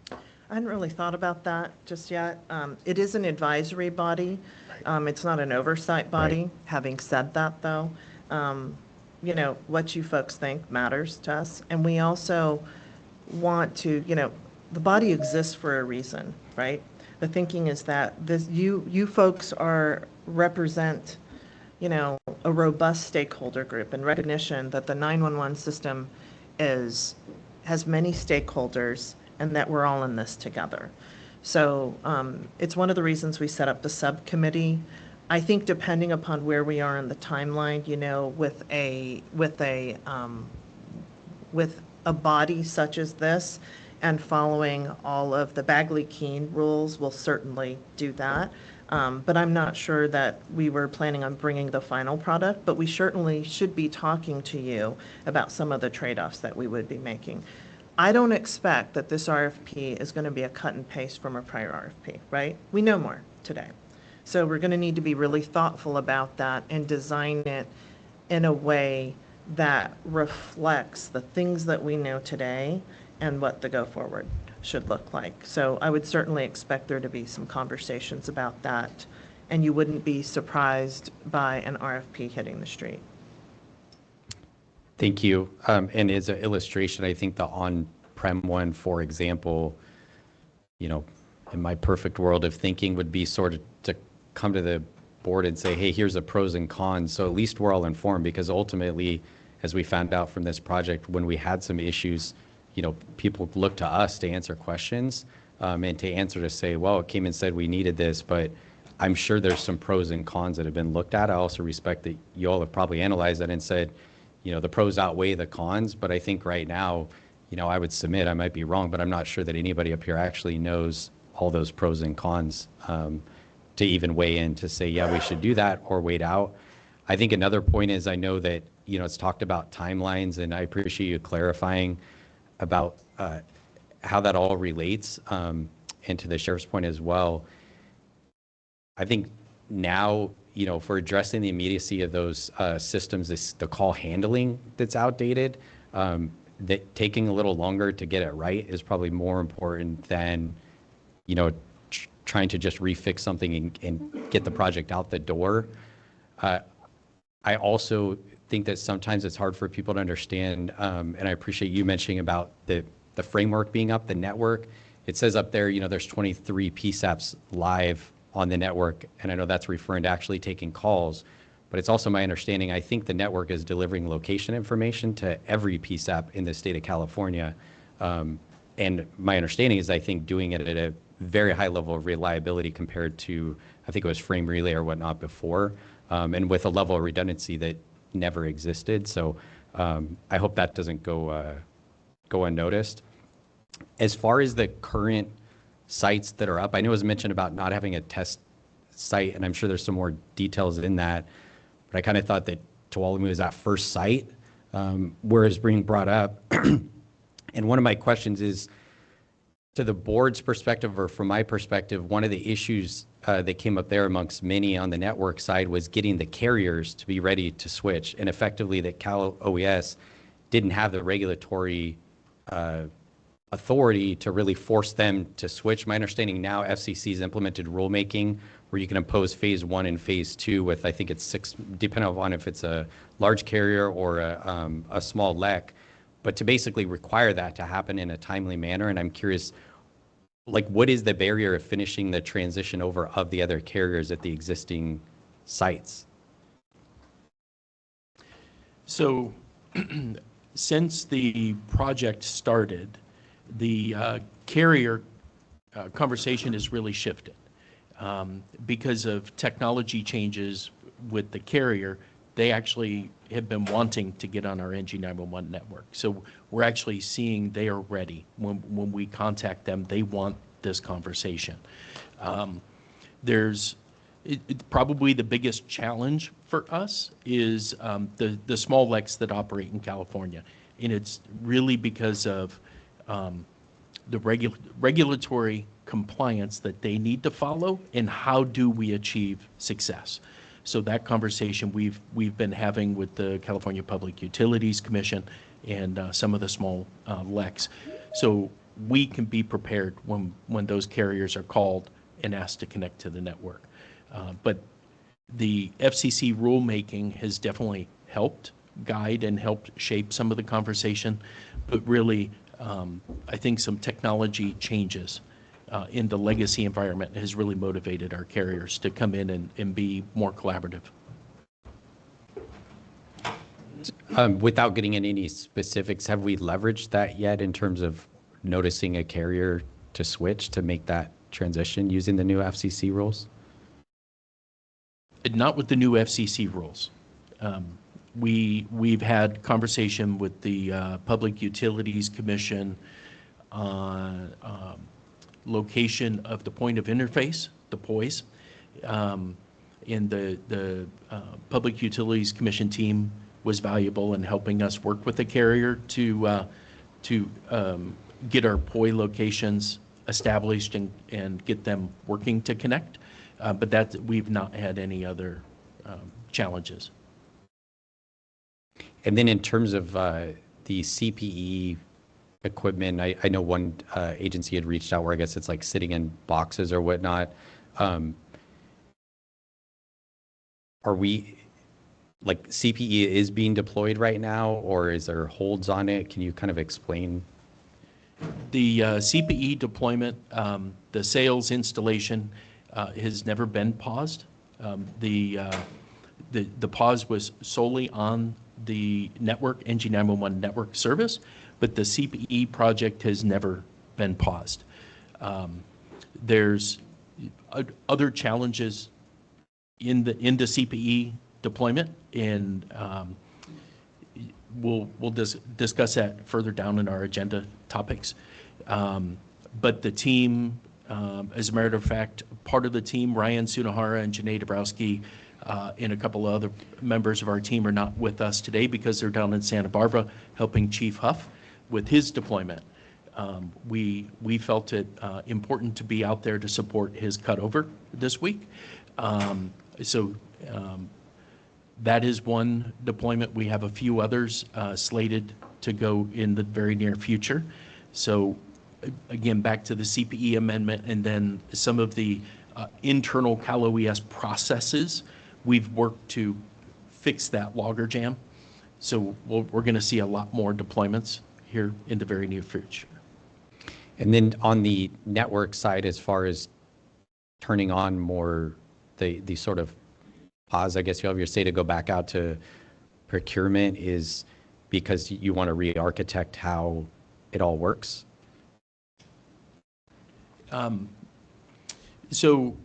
I hadn't really thought about that just yet. It is an advisory body. It's not an oversight body. Right. Having said that, though, you know, what you folks think matters to us. And we also want to, you know, the body exists for a reason, right? The thinking is that this, you folks represent, you know, a robust stakeholder group and recognition that the 911 system has many stakeholders and that we're all in this together. So it's one of the reasons we set up the subcommittee. I think depending upon where we are in the timeline, you know, with a body such as this and following all of the Bagley-Keene rules, we'll certainly do that. But I'm not sure that we were planning on bringing the final product, but we certainly should be talking to you about some of the trade-offs that we would be making. I don't expect that this RFP is going to be a cut and paste from a prior RFP, right? We know more today. So we're going to need to be really thoughtful about that and design it in a way that reflects the things that we know today and what the go forward should look like. So I would certainly expect there to be some conversations about that, and you wouldn't be surprised by an RFP hitting the street. Thank you. And as an illustration, I think the on-prem one, for example, you know, in my perfect world of thinking would be sort of to come to the board and say, hey, here's the pros and cons. So at least we're all informed, because ultimately, as we found out from this project, when we had some issues, you know, people look to us to answer questions and to answer to say, well, it came and said we needed this, but I'm sure there's some pros and cons that have been looked at. I also respect that you all have probably analyzed that and said, you know, the pros outweigh the cons. But I think right now, you know, I would submit, I might be wrong, but I'm not sure that anybody up here actually knows all those pros and cons to even weigh in to say, yeah, we should do that or wait out. I think another point is, I know that, you know, it's talked about timelines, and I appreciate you clarifying about how that all relates, and to the sheriff's point as well. I think now, if we're addressing the immediacy of those systems, the call handling that's outdated, that taking a little longer to get it right is probably more important than, trying to just refix something and get the project out the door. I also think that sometimes it's hard for people to understand, and I appreciate you mentioning about the framework being up, the network. It says up there, there's 23 PSAPs live on the network, and I know that's referring to actually taking calls, but it's also my understanding, I think the network is delivering location information to every PSAP in the state of California. And my understanding is, I think, doing it at a very high level of reliability compared to, I think it was frame relay or whatnot before, and with a level of redundancy that never existed. So I hope that doesn't go unnoticed. As far as the current sites that are up, I know it was mentioned about not having a test site, and I'm sure there's some more details in that, but I kind of thought that Tuolumne is that first site where it's being brought up. And one of my questions is, to the board's perspective, or from my perspective, one of the issues that came up there amongst many on the network side was getting the carriers to be ready to switch, and effectively that Cal OES didn't have the regulatory authority to really force them to switch. My understanding now, FCC's implemented rulemaking where you can impose phase 1 and phase 2 with, I think it's 6, depending on if it's a large carrier or a small LEC, but to basically require that to happen in a timely manner. And I'm curious, what is the barrier of finishing the transition over of the other carriers at the existing sites? So since the project started, the carrier conversation has really shifted because of technology changes with the carrier. They actually have been wanting to get on our NG911 network. So we're actually seeing they are ready. When we contact them, they want this conversation. Probably the biggest challenge for us is the small LECs that operate in California. And it's really because of the regulatory compliance that they need to follow, and how do we achieve success. So that conversation we've been having with the California Public Utilities Commission and some of the small LECs, so we can be prepared when those carriers are called and asked to connect to the network. But the FCC rulemaking has definitely helped guide and helped shape some of the conversation, but really I think some technology changes in the legacy environment has really motivated our carriers to come in and be more collaborative. Without getting into any specifics, have we leveraged that yet in terms of noticing a carrier to switch to make that transition using the new FCC rules? Not with the new FCC rules. We've had conversation with the Public Utilities Commission on location of the point of interface, the POIs, and the Public Utilities Commission team was valuable in helping us work with the carrier to get our POI locations established and get them working to connect. But that we've not had any other challenges. And then in terms of the CPE equipment, I know one agency had reached out where I guess it's like sitting in boxes or whatnot. Are we, CPE is being deployed right now, or is there holds on it? Can you kind of explain? The CPE deployment, the sales installation has never been paused. The pause was solely on the network, NG911 network service, but the CPE project has never been paused. There's other challenges in the CPE deployment, and we'll discuss that further down in our agenda topics. But the team, as a matter of fact, part of the team, Ryan Sunahara and Janae Dabrowski, and a couple of other members of our team are not with us today because they're down in Santa Barbara helping Chief Huff with his deployment. We felt it important to be out there to support his cutover this week. So that is one deployment. We have a few others slated to go in the very near future. So again, back to the CPE amendment and then some of the internal Cal OES processes, we've worked to fix that loggerjam. So we're going to see a lot more deployments here in the very near future. And then on the network side, as far as turning on more the sort of pause, I guess you have your say to go back out to procurement is because you want to re-architect how it all works? So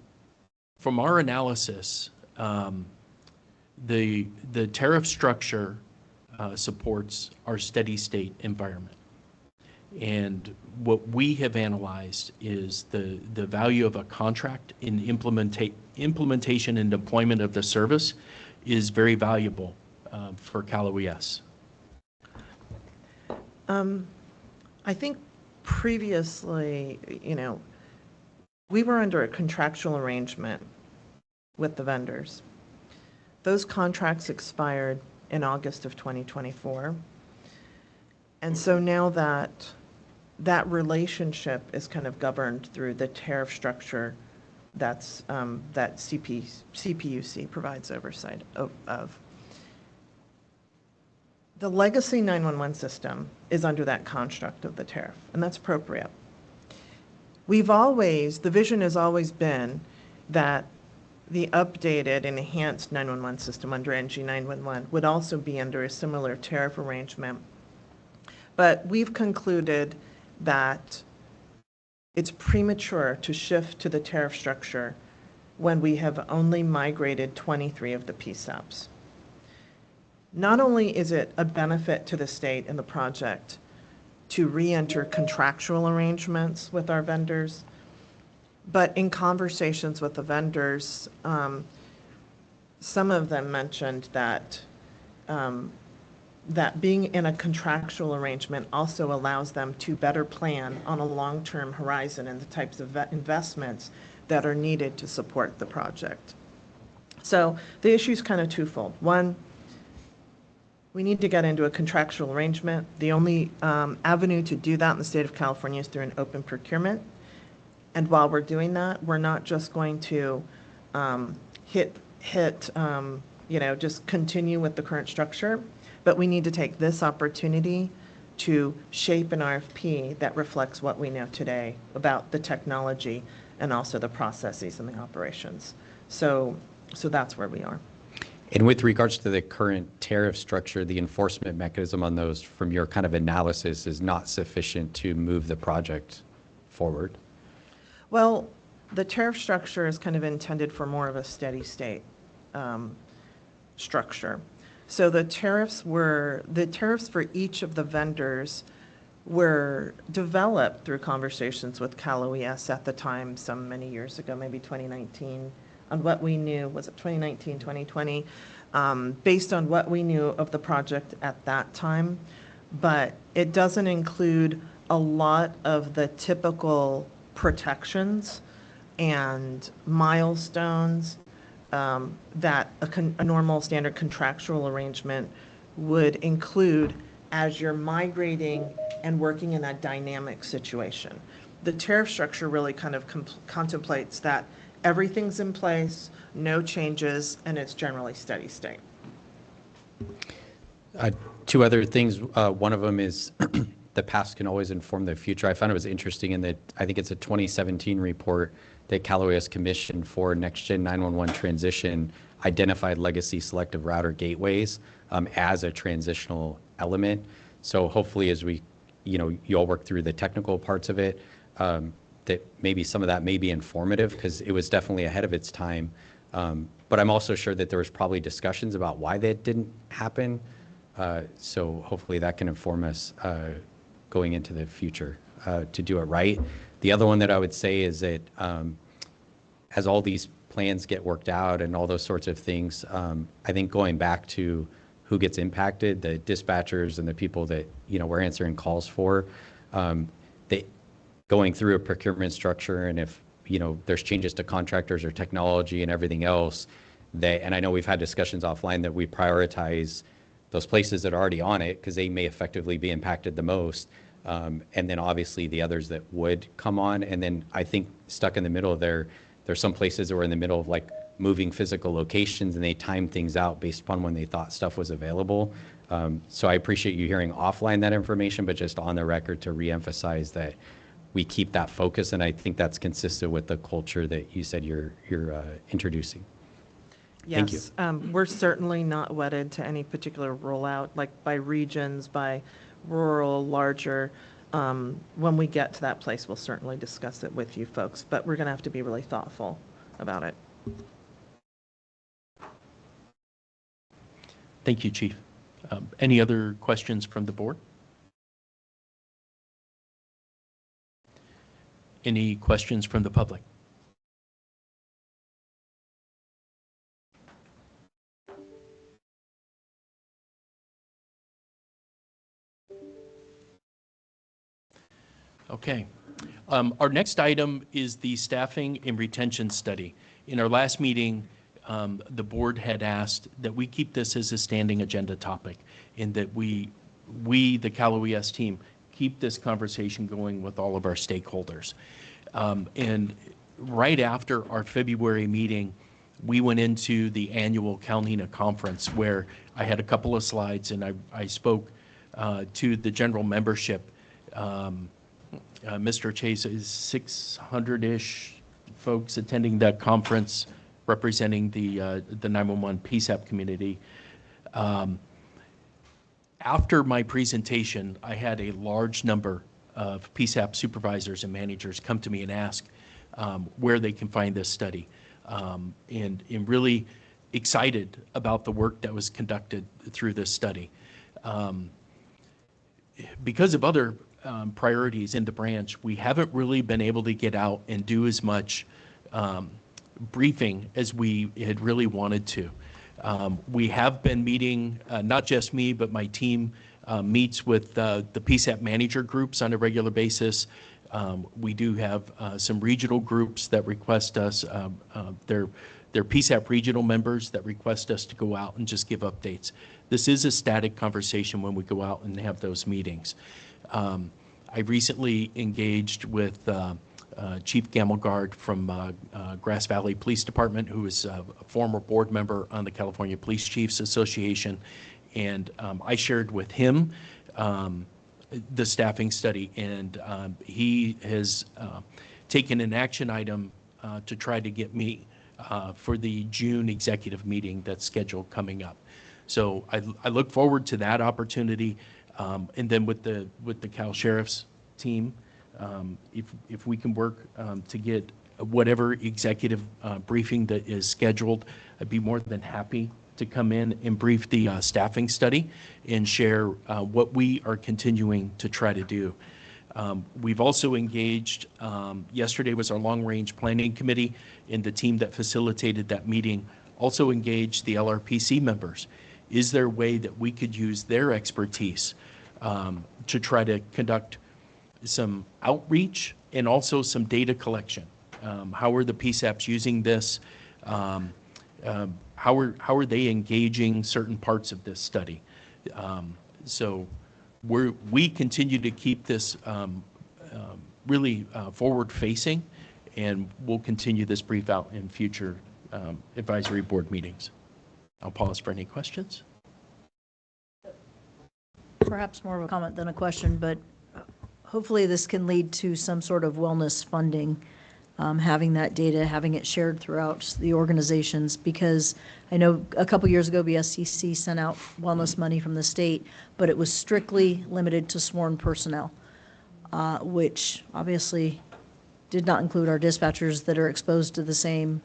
from our analysis, the tariff structure supports our steady state environment. And what we have analyzed is the value of a contract in implementation and deployment of the service is very valuable for Cal OES. I think previously, we were under a contractual arrangement with the vendors. Those contracts expired in August of 2024. And so now that relationship is kind of governed through the tariff structure that CPUC provides oversight of. The legacy 911 system is under that construct of the tariff, and that's appropriate. The vision has always been that the updated and enhanced 911 system under NG 911 would also be under a similar tariff arrangement. But we've concluded that it's premature to shift to the tariff structure when we have only migrated 23 of the PSAPs. Not only is it a benefit to the state and the project to re-enter contractual arrangements with our vendors, but in conversations with the vendors, some of them mentioned that that being in a contractual arrangement also allows them to better plan on a long-term horizon and the types of investments that are needed to support the project. So the issue is kind of twofold. One, we need to get into a contractual arrangement. The only avenue to do that in the state of California is through an open procurement. And while we're doing that, we're not just going to just continue with the current structure, but we need to take this opportunity to shape an RFP that reflects what we know today about the technology and also the processes and the operations. So that's where we are. And with regards to the current tariff structure, the enforcement mechanism on those from your kind of analysis is not sufficient to move the project forward? Well, the tariff structure is kind of intended for more of a steady state structure. So the tariffs for each of the vendors were developed through conversations with Cal OES at the time, many years ago, maybe 2019, on what we knew, was it 2019, 2020, based on what we knew of the project at that time. But it doesn't include a lot of the typical protections and milestones that a normal standard contractual arrangement would include as you're migrating and working in that dynamic situation. The tariff structure really kind of contemplates that everything's in place, no changes, and it's generally steady state. Two other things. One of them is the past can always inform the future. I found it was interesting in that I think it's a 2017 report that Cal OES commissioned for Next Gen 911 transition identified legacy selective router gateways as a transitional element. So hopefully as we, you all work through the technical parts of it, that maybe some of that may be informative because it was definitely ahead of its time. But I'm also sure that there was probably discussions about why that didn't happen. So hopefully that can inform us going into the future to do it right. The other one that I would say is that as all these plans get worked out and all those sorts of things, I think going back to who gets impacted, the dispatchers and the people that we're answering calls for, they going through a procurement structure, and if there's changes to contractors or technology and everything else, and I know we've had discussions offline that we prioritize those places that are already on it because they may effectively be impacted the most. And then obviously the others that would come on. And then I think stuck in the middle there's some places that were in the middle of like moving physical locations, and they timed things out based upon when they thought stuff was available. So I appreciate you hearing offline that information, but just on the record to reemphasize that we keep that focus. And I think that's consistent with the culture that you said you're introducing. Thank you. Yes, we're certainly not wedded to any particular rollout, like by regions, by rural, larger. When we get to that place, we'll certainly discuss it with you folks, but we're going to have to be really thoughtful about it. Thank you, Chief. Any other questions from the board? Any questions from the public? Okay. Our next item is the staffing and retention study. In our last meeting, the board had asked that we keep this as a standing agenda topic and that we, the Cal OES team, keep this conversation going with all of our stakeholders. And right after our February meeting, we went into the annual CalNENA conference where I had a couple of slides and I spoke to the general membership. Mr. Chase is 600-ish folks attending that conference representing the 911 PSAP community. After my presentation, I had a large number of PSAP supervisors and managers come to me and ask where they can find this study, and really excited about the work that was conducted through this study. Because of other priorities in the branch, we haven't really been able to get out and do as much briefing as we had really wanted to. We have been meeting, not just me, but my team meets with the PSAP manager groups on a regular basis. We do have some regional groups that request us, they're PSAP regional members that request us to go out and just give updates. This is a static conversation when we go out and have those meetings. I recently engaged with Chief Gamelgard from Grass Valley Police Department, who is a former board member on the California Police Chiefs Association, and I shared with him the staffing study, and he has taken an action item to try to get me for the June executive meeting that's scheduled coming up. So I look forward to that opportunity. And then with the Cal Sheriff's team, if we can work to get whatever executive briefing that is scheduled, I'd be more than happy to come in and brief the staffing study and share what we are continuing to try to do. We've also engaged, yesterday was our long-range planning committee, and the team that facilitated that meeting also engaged the LRPC members. Is there a way that we could use their expertise to try to conduct some outreach and also some data collection? How are the PSAPs using this? How are they engaging certain parts of this study? So we continue to keep this really forward-facing, and we'll continue this brief out in future advisory board meetings. I'll pause for any questions. Perhaps more of a comment than a question, but hopefully this can lead to some sort of wellness funding, having that data, having it shared throughout the organizations, because I know a couple years ago BSCC sent out wellness money from the state, but it was strictly limited to sworn personnel, which obviously did not include our dispatchers that are exposed to the same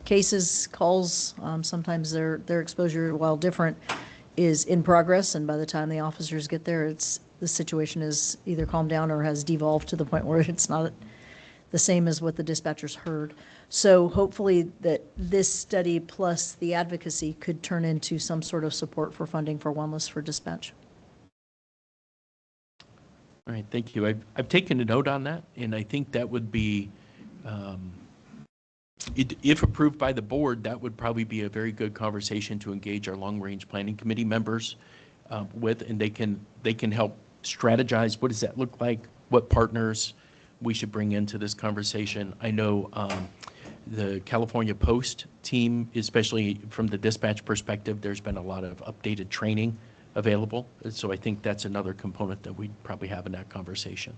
cases, calls. Sometimes their exposure, while different, is in progress, and by the time the officers get there, the situation is either calmed down or has devolved to the point where it's not the same as what the dispatchers heard. So hopefully that this study plus the advocacy could turn into some sort of support for funding for wellness for dispatch. All right, thank you. I've taken a note on that, and I think that would be If approved by the board, that would probably be a very good conversation to engage our long-range planning committee members with, and they can help strategize. What does that look like? What partners we should bring into this conversation? I know the California Post team, especially from the dispatch perspective, there's been a lot of updated training available. So I think that's another component that we'd probably have in that conversation.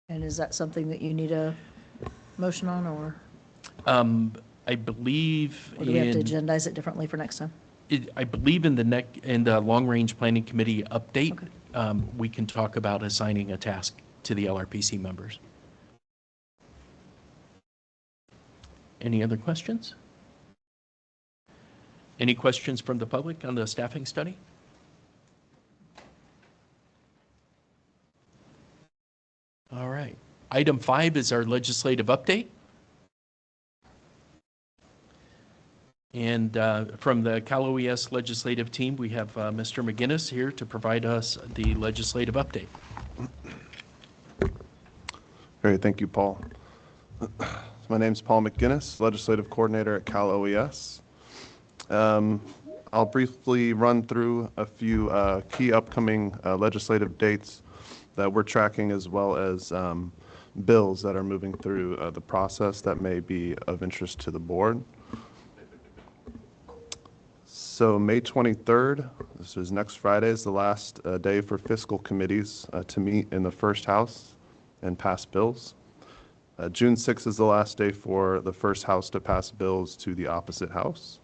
And is that something that you need a motion on, or I believe do we have to agendize it differently for next time? I believe in the long-range planning committee update, we can talk about assigning a task to the LRPC members. Any other questions? Any questions from the public on the staffing study? All right. Item 5 is our legislative update. And from the Cal OES legislative team, we have Mr. McGinnis here to provide us the legislative update. Great, thank you, Paul. My name's Paul McGinnis, Legislative Coordinator at Cal OES. I'll briefly run through a few key upcoming legislative dates that we're tracking, as well as bills that are moving through the process that may be of interest to the board. So May 23rd, this is next Friday, is the last day for fiscal committees to meet in the first house and pass bills. June 6th is the last day for the first house to pass bills to the opposite house.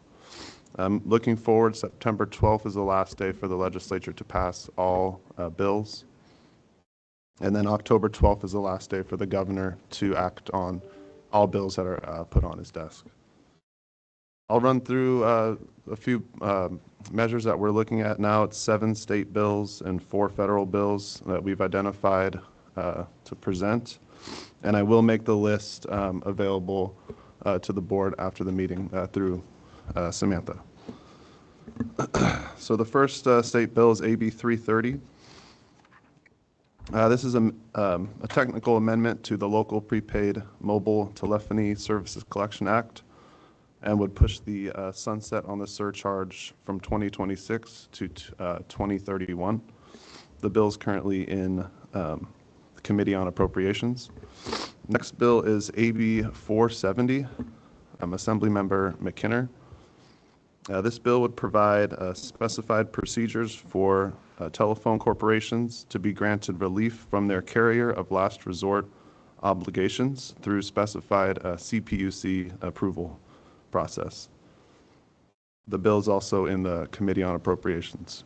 Looking forward, September 12th is the last day for the legislature to pass all bills. And then October 12th is the last day for the governor to act on all bills that are put on his desk. I'll run through a few measures that we're looking at now. It's 7 state bills and 4 federal bills that we've identified to present. And I will make the list available to the board after the meeting through Samantha. So the first state bill is AB 330. This is a technical amendment to the Local Prepaid Mobile Telephony Services Collection Act, and would push the sunset on the surcharge from 2026 to 2031. The bill is currently in the Committee on Appropriations. Next bill is AB 470, Assemblymember McKinner. This bill would provide specified procedures for telephone corporations to be granted relief from their carrier of last resort obligations through specified CPUC approval process. The bill is also in the Committee on Appropriations.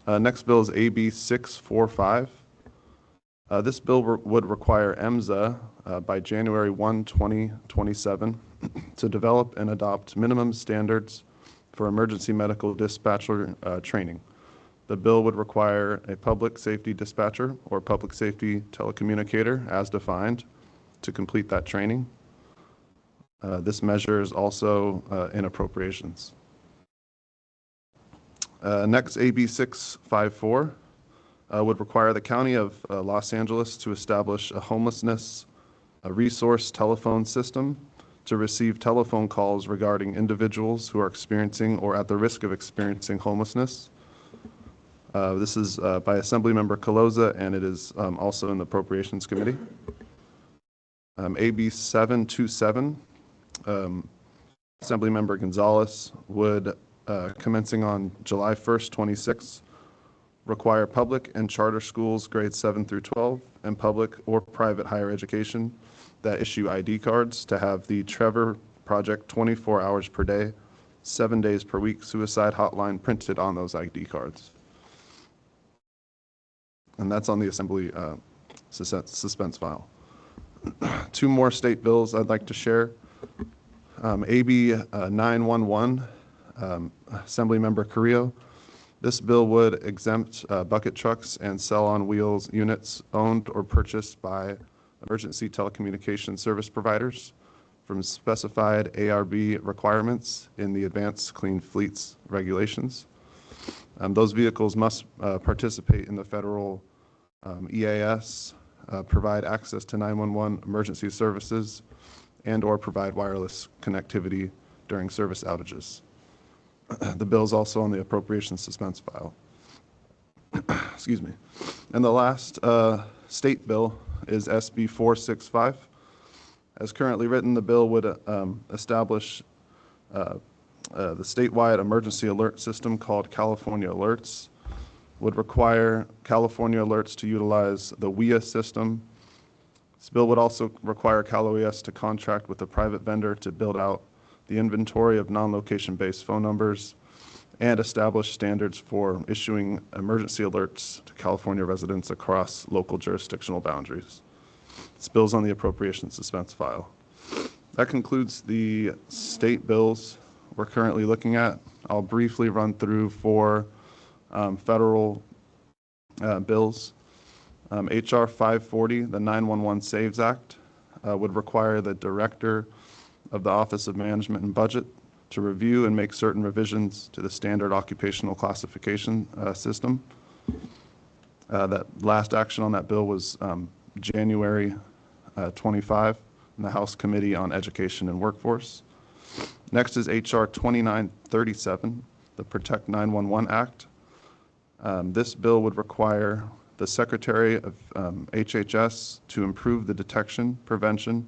Next bill is AB 645. This bill would require EMSA by January 1, 2027 to develop and adopt minimum standards for emergency medical dispatcher training. The bill would require a public safety dispatcher or public safety telecommunicator as defined to complete that training. This measure is also in appropriations. Next, AB 654 would require the County of Los Angeles to establish a homelessness resource telephone system to receive telephone calls regarding individuals who are experiencing or at the risk of experiencing homelessness. This is by Assemblymember Caloza, and it is also in the Appropriations Committee. AB 727, Assemblymember Gonzalez would, commencing on July 1st, 26, require public and charter schools grades 7 through 12 and public or private higher education that issue ID cards to have the Trevor Project 24 hours per day, 7 days per week suicide hotline printed on those ID cards. And that's on the Assembly suspense file. 2 more state bills I'd like to share. AB 911, Assemblymember Carrillo. This bill would exempt bucket trucks and cell-on-wheels units owned or purchased by emergency telecommunication service providers from specified ARB requirements in the Advanced Clean Fleets regulations. Those vehicles must participate in the federal EAS provide access to 911 emergency services, and/or provide wireless connectivity during service outages. The bill is also on the appropriations suspense file. Excuse me. And the last state bill is SB 465. As currently written, the bill would establish the statewide emergency alert system called California Alerts, would require California Alerts to utilize the WIA system. This bill would also require Cal OES to contract with a private vendor to build out the inventory of non-location-based phone numbers and establish standards for issuing emergency alerts to California residents across local jurisdictional boundaries. This bill is on the appropriations suspense file. That concludes the state bills we're currently looking at. I'll briefly run through four federal bills. HR 540, the 911 Saves Act, would require the director of the Office of Management and Budget to review and make certain revisions to the standard occupational classification system. That last action on that bill was January 25 in the House Committee on Education and Workforce. Next is HR 2937, the Protect 911 Act. This bill would require the Secretary of HHS to improve the detection, prevention,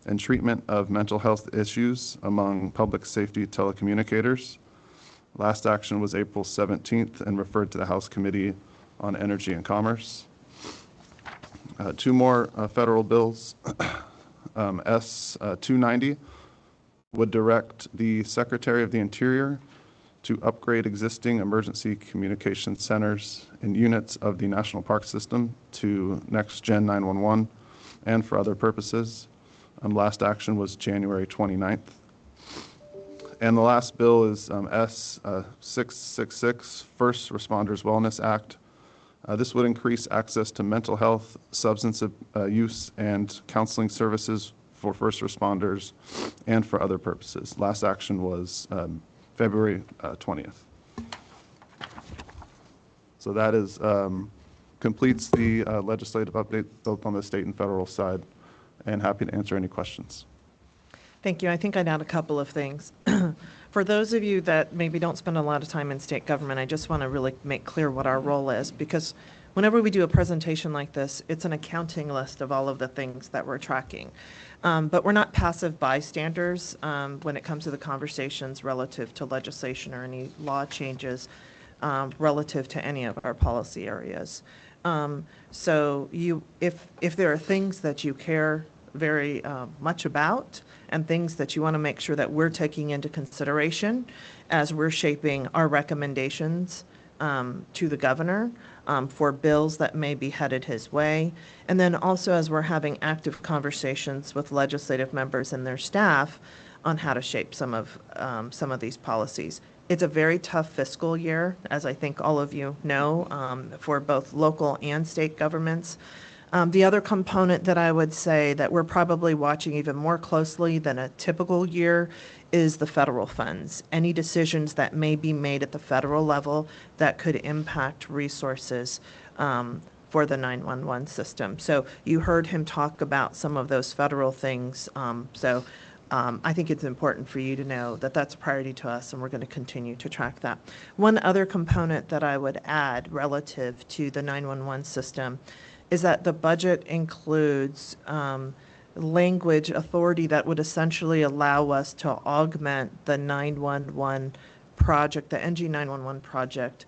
and treatment of mental health issues among public safety telecommunicators. Last action was April 17th and referred to the House Committee on Energy and Commerce. Two more federal bills. S 290 would direct the Secretary of the Interior to upgrade existing emergency communication centers and units of the National Park System to Next Gen 911 and for other purposes. Last action was January 29th. And the last bill is S 666, First Responders Wellness Act. This would increase access to mental health, substance use, and counseling services for first responders and for other purposes. Last action was February 20th. So that is completes the legislative update both on the state and federal side, and happy to answer any questions. Thank you. I think I'd add a couple of things. For those of you that maybe don't spend a lot of time in state government, I just want to really make clear what our role is, because whenever we do a presentation like this, it's an accounting list of all of the things that we're tracking. But we're not passive bystanders when it comes to the conversations relative to legislation or any law changes relative to any of our policy areas. So if there are things that you care very much about and things that you want to make sure that we're taking into consideration as we're shaping our recommendations to the governor for bills that may be headed his way. And then also as we're having active conversations with legislative members and their staff on how to shape some of these policies. It's a very tough fiscal year, as I think all of you know, for both local and state governments. The other component that I would say that we're probably watching even more closely than a typical year is the federal funds. Any decisions that may be made at the federal level that could impact resources for the 911 system. So you heard him talk about some of those federal things. I think it's important for you to know that that's a priority to us, and we're going to continue to track that. One other component that I would add relative to the 911 system is that the budget includes language authority that would essentially allow us to augment the 911 project, the NG 911 project,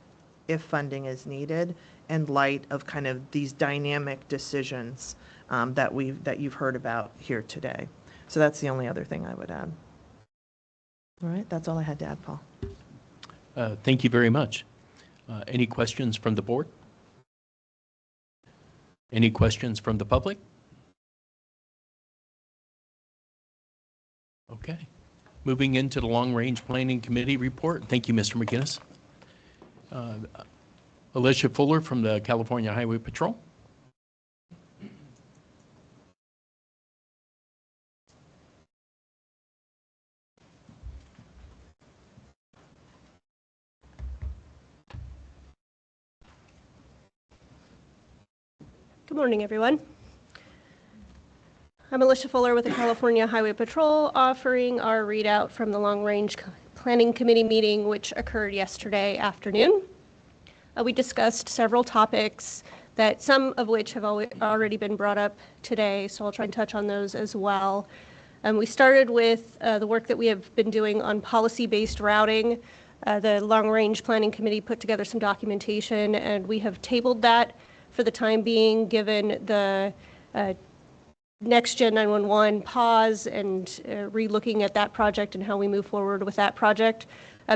if funding is needed, in light of kind of these dynamic decisions that you've heard about here today. So that's the only other thing I would add. All right, that's all I had to add, Paul. Thank you very much. Any questions from the board? Any questions from the public? Okay. Moving into the Long Range Planning Committee report. Thank you, Mr. McGinnis. Alicia Fuller from the California Highway Patrol. Good morning, everyone. I'm Alicia Fuller with the California Highway Patrol, offering our readout from the Long Range Planning Committee meeting, which occurred yesterday afternoon. We discussed several topics that some of which have already been brought up today, so I'll try and touch on those as well. We started with the work that we have been doing on policy-based routing. The Long Range Planning Committee put together some documentation, and we have tabled that for the time being, given the Next Gen 911 pause and re-looking at that project and how we move forward with that project.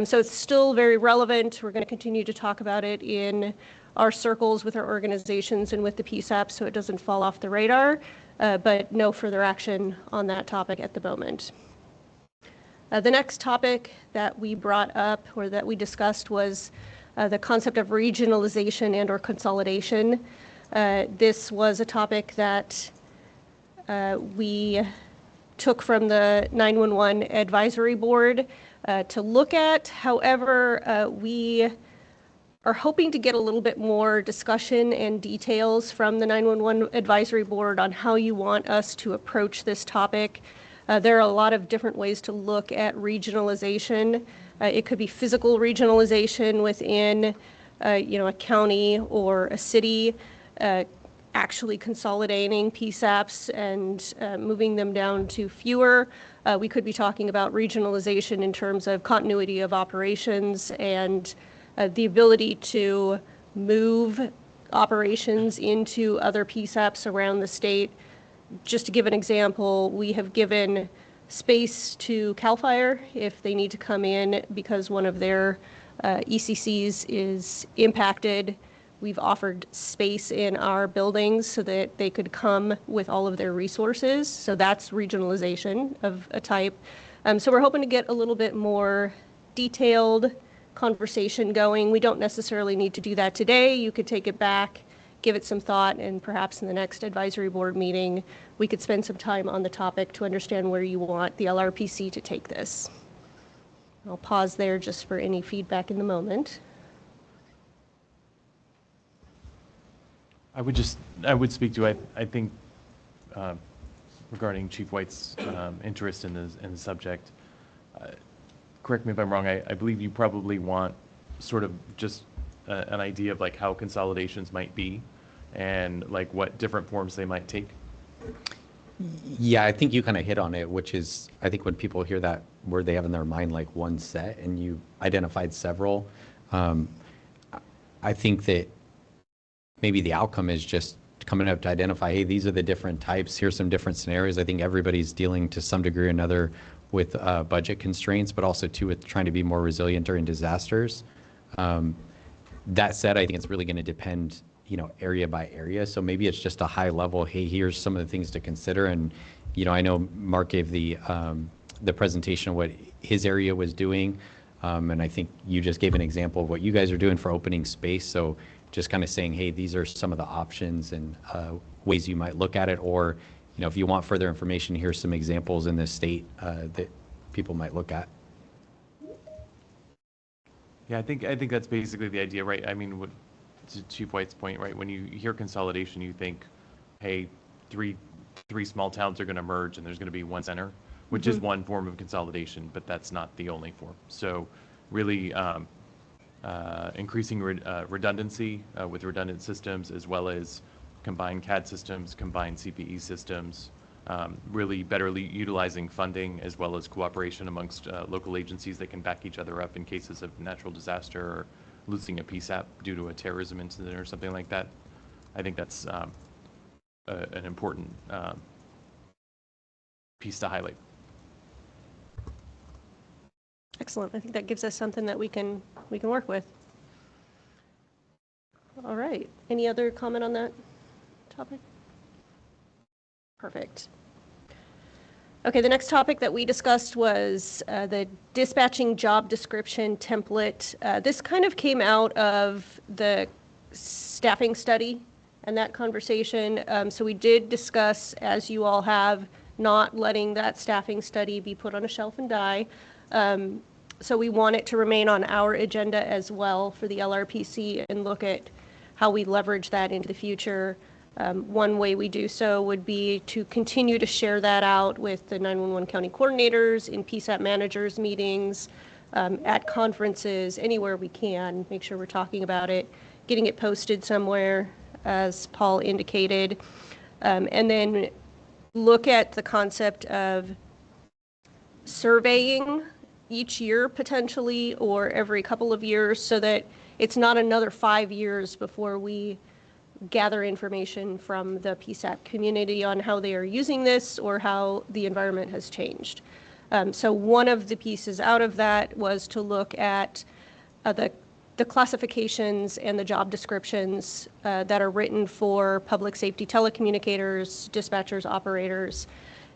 So it's still very relevant. We're going to continue to talk about it in our circles with our organizations and with the PSAP so it doesn't fall off the radar, but no further action on that topic at the moment. The next topic that we brought up or that we discussed was the concept of regionalization and or consolidation. This was a topic that we took from the 911 Advisory Board to look at. However, we are hoping to get a little bit more discussion and details from the 911 Advisory Board on how you want us to approach this topic. There are a lot of different ways to look at regionalization. It could be physical regionalization within, a county or a city, actually consolidating PSAPs and moving them down to fewer. We could be talking about regionalization in terms of continuity of operations and the ability to move operations into other PSAPs around the state. Just to give an example, we have given space to CAL FIRE if they need to come in because one of their ECCs is impacted. We've offered space in our buildings so that they could come with all of their resources. So that's regionalization of a type. So we're hoping to get a little bit more detailed conversation going. We don't necessarily need to do that today. You could take it back, give it some thought, and perhaps in the next advisory board meeting, we could spend some time on the topic to understand where you want the LRPC to take this. I'll pause there just for any feedback in the moment. I would speak to, I think, regarding Chief White's interest in the subject. Correct me if I'm wrong, I believe you probably want sort of just an idea of like how consolidations might be and like what different forms they might take. Yeah, I think you kind of hit on it, which is, I think when people hear that word, they have in their mind like one set, and you identified several. I think that maybe the outcome is just coming up to identify, hey, these are the different types, here's some different scenarios. I think everybody's dealing to some degree or another with budget constraints, but also too with trying to be more resilient during disasters. That said, I think it's really going to depend, area by area. So maybe it's just a high level, hey, here's some of the things to consider. And, I know Mark gave the presentation of what his area was doing. And I think you just gave an example of what you guys are doing for opening space. So just kind of saying, hey, these are some of the options and ways you might look at it. Or, if you want further information, here's some examples in this state that people might look at. Yeah, I think that's basically the idea, right? I mean, to Chief White's point, right? When you hear consolidation, you think, hey, three small towns are going to merge and there's going to be one center, which is one form of consolidation, but that's not the only form. So really increasing redundancy with redundant systems, as well as combined CAD systems, combined CPE systems, really better utilizing funding, as well as cooperation amongst local agencies that can back each other up in cases of natural disaster or losing a PSAP due to a terrorism incident or something like that. I think that's an important piece to highlight. Excellent. I think that gives us something that we can work with. All right. Any other comment on that topic? Perfect. Okay, the next topic that we discussed was the dispatching job description template. This kind of came out of the staffing study and that conversation. So we did discuss, as you all have, not letting that staffing study be put on a shelf and die. So we want it to remain on our agenda as well for the LRPC and look at how we leverage that into the future. One way we do so would be to continue to share that out with the 911 county coordinators, in PSAP managers meetings, at conferences, anywhere we can, make sure we're talking about it, getting it posted somewhere, as Paul indicated, and then look at the concept of surveying each year potentially, or every couple of years, so that it's not another 5 years before we gather information from the PSAP community on how they are using this or how the environment has changed. So one of the pieces out of that was to look at the classifications and the job descriptions that are written for public safety telecommunicators, dispatchers, operators,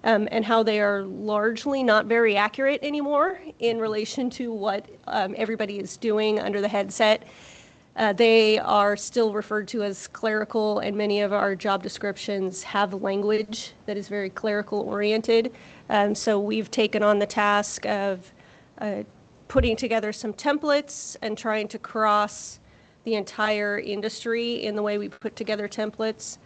and how they are largely not very accurate anymore in relation to what everybody is doing under the headset. They are still referred to as clerical, and many of our job descriptions have language that is very clerical oriented. So we've taken on the task of putting together some templates and trying to cross the entire industry in the way we put together templates.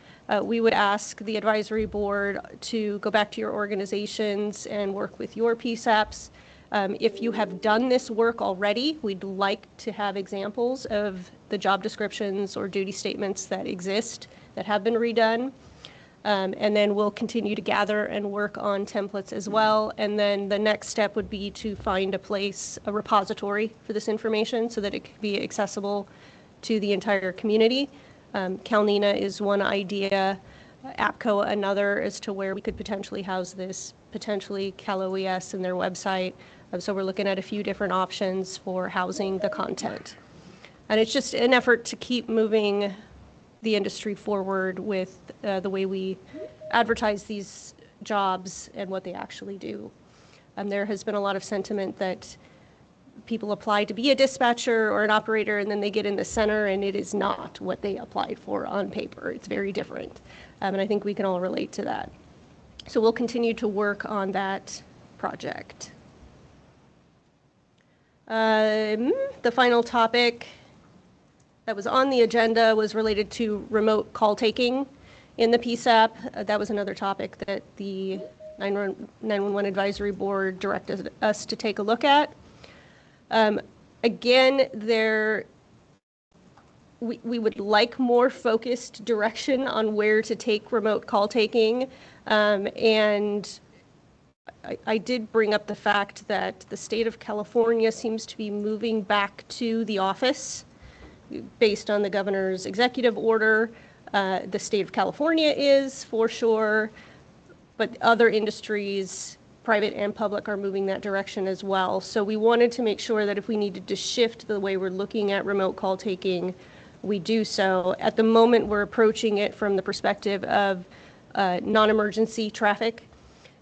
We would ask the advisory board to go back to your organizations and work with your PSAPs. If you have done this work already, we'd like to have examples of the job descriptions or duty statements that exist that have been redone. And then we'll continue to gather and work on templates as well. And then the next step would be to find a place, a repository for this information so that it could be accessible to the entire community. CalNINA is one idea, APCO another, as to where we could potentially house this, potentially Cal OES and their website. So we're looking at a few different options for housing the content. And it's just an effort to keep moving the industry forward with the way we advertise these jobs and what they actually do. There has been a lot of sentiment that people apply to be a dispatcher or an operator, and then they get in the center and it is not what they applied for on paper. It's very different. And I think we can all relate to that. So we'll continue to work on that project. The final topic that was on the agenda was related to remote call taking in the PSAP. That was another topic that the 911 Advisory Board directed us to take a look at. Again, we would like more focused direction on where to take remote call taking. And I did bring up the fact that the state of California seems to be moving back to the office based on the governor's executive order. The state of California is for sure, but other industries, private and public, are moving that direction as well. So we wanted to make sure that if we needed to shift the way we're looking at remote call taking, we do so. At the moment, we're approaching it from the perspective of non-emergency traffic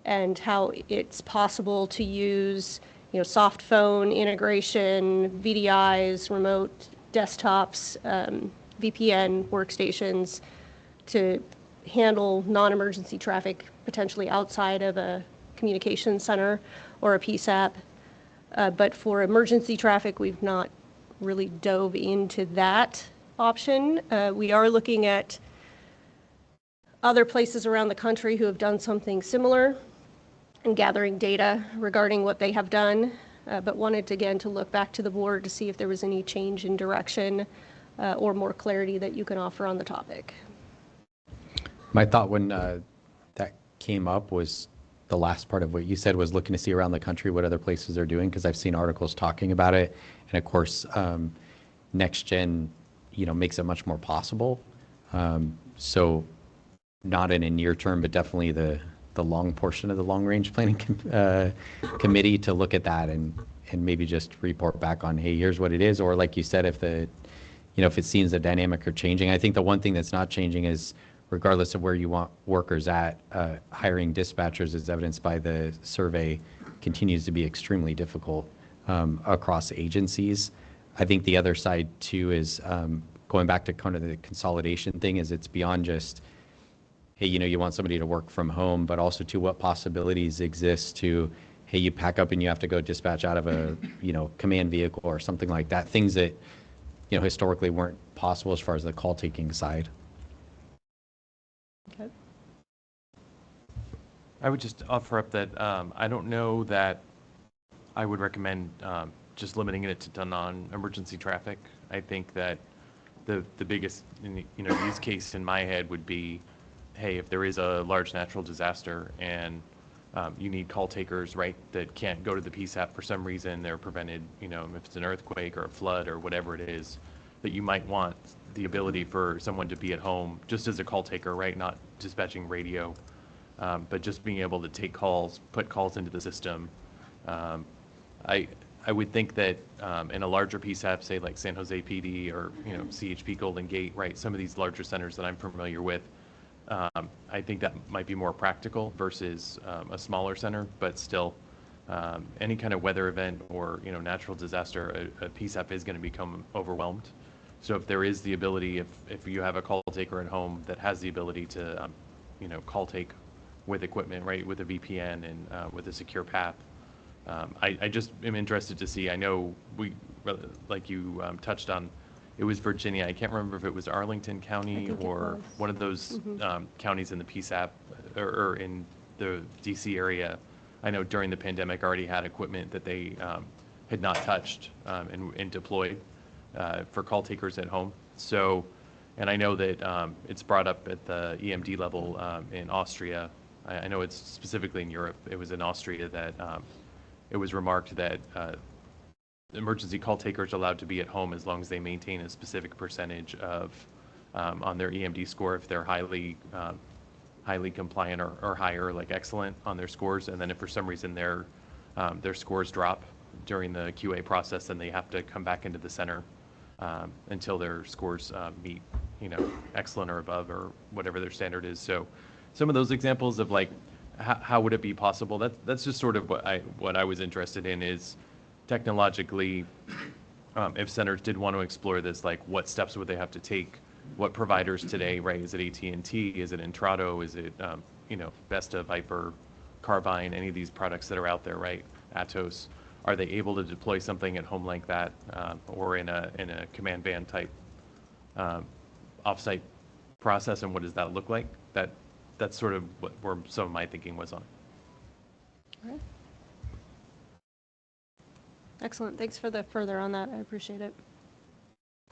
and how it's possible to use, soft phone integration, VDIs, remote desktops, VPN workstations to handle non-emergency traffic potentially outside of a communication center or a PSAP. But for emergency traffic, we've not really dove into that option. We are looking at other places around the country who have done something similar and gathering data regarding what they have done, but wanted again to look back to the board to see if there was any change in direction or more clarity that you can offer on the topic. My thought when that came up was the last part of what you said was looking to see around the country what other places are doing, because I've seen articles talking about it. And of course, next gen, makes it much more possible. So not in a near term, but definitely the long portion of the long range planning committee to look at that and maybe just report back on, hey, here's what it is. Or like you said, if if it seems the dynamic are changing. I think the one thing that's not changing is, regardless of where you want workers at, hiring dispatchers, as evidenced by the survey, continues to be extremely difficult across agencies. I think the other side too is going back to kind of the consolidation thing, is it's beyond just, hey, you want somebody to work from home, but also to what possibilities exist to, hey, you pack up and you have to go dispatch out of a, command vehicle or something like that. Things that, historically weren't possible as far as the call taking side. Okay. I would just offer up that I don't know that I would recommend just limiting it to non-emergency traffic. I think that the biggest use case in my head would be, hey, if there is a large natural disaster and you need call takers, right, that can't go to the PSAP for some reason, they're prevented, if it's an earthquake or a flood or whatever it is, that you might want the ability for someone to be at home just as a call taker, right, not dispatching radio, but just being able to take calls, put calls into the system. I would think that in a larger PSAP, say like San Jose PD or CHP Golden Gate, right, some of these larger centers that I'm familiar with, I think that might be more practical versus a smaller center, but still, any kind of weather event or natural disaster, a PSAP is going to become overwhelmed. So if there is the ability, if you have a call taker at home that has the ability to call take with equipment, right, with a VPN and with a secure path. I just am interested to see. I know like you touched on, it was Virginia. I can't remember if it was Arlington County or one of those counties in the PSAP or in the DC area. I know during the pandemic already had equipment that they had not touched and deployed for call takers at home. So, and I know that it's brought up at the EMD level in Austria. I know it's specifically in Europe. It was in Austria that it was remarked that emergency call takers are allowed to be at home as long as they maintain a specific percentage of on their EMD score if they're highly compliant or higher, like excellent on their scores. And then if for some reason their scores drop during the QA process, then they have to come back into the center until their scores meet, excellent or above or whatever their standard is. So some of those examples of like, how would it be possible? That's just sort of what I was interested in is technologically, if centers did want to explore this, like what steps would they have to take? What providers today, right? Is it AT&T? Is it Intrado? Is it, Vesta, Viper, Carvine, any of these products that are out there, right? Atos. Are they able to deploy something at home like that or in a command band type offsite process? And what does that look like? That's sort of where some of my thinking was on. All right. Excellent. Thanks for the further on that. I appreciate it.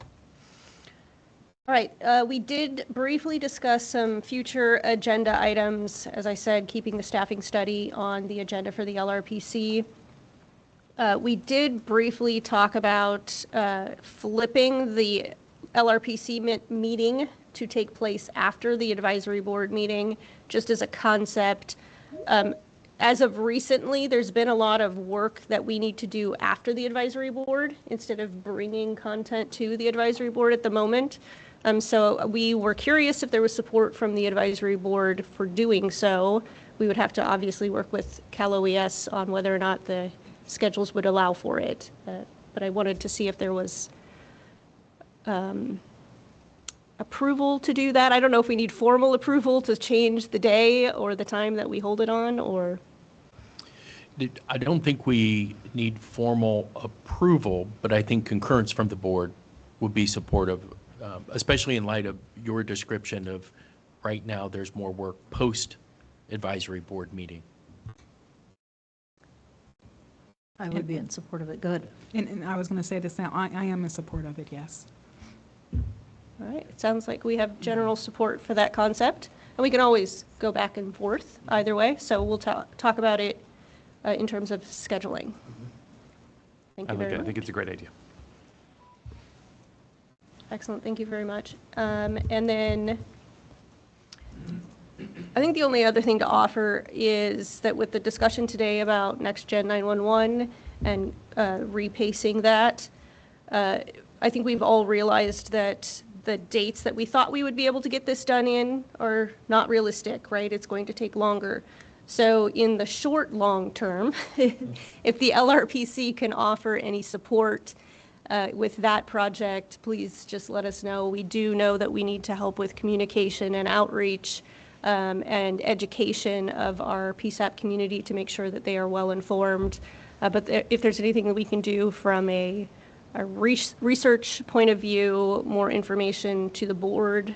All right. We did briefly discuss some future agenda items. As I said, keeping the staffing study on the agenda for the LRPC. We did briefly talk about flipping the LRPC meeting to take place after the advisory board meeting, just as a concept. As of recently, there's been a lot of work that we need to do after the advisory board instead of bringing content to the advisory board at the moment. So we were curious if there was support from the advisory board for doing so. We would have to obviously work with Cal OES on whether or not the schedules would allow for it. But I wanted to see if there was approval to do that. I don't know if we need formal approval to change the day or the time that we hold it on, or. I don't think we need formal approval, but I think concurrence from the board would be supportive, especially in light of your description of right now there's more work post advisory board meeting. I would be in support of it. Go ahead. And I was going to say this now. I am in support of it, yes. All right, it sounds like we have general support for that concept, and we can always go back and forth either way, so we'll talk about it in terms of scheduling. Thank you very much. I think it's a great idea. Excellent, thank you very much. And then I think the only other thing to offer is that with the discussion today about Next Gen 911 and repacing that, I think we've all realized that the dates that we thought we would be able to get this done in are not realistic, right? It's going to take longer. So in the long term, if the LRPC can offer any support with that project, please just let us know. We do know that we need to help with communication and outreach and education of our PSAP community to make sure that they are well informed. But if there's anything that we can do from a research point of view, more information to the board,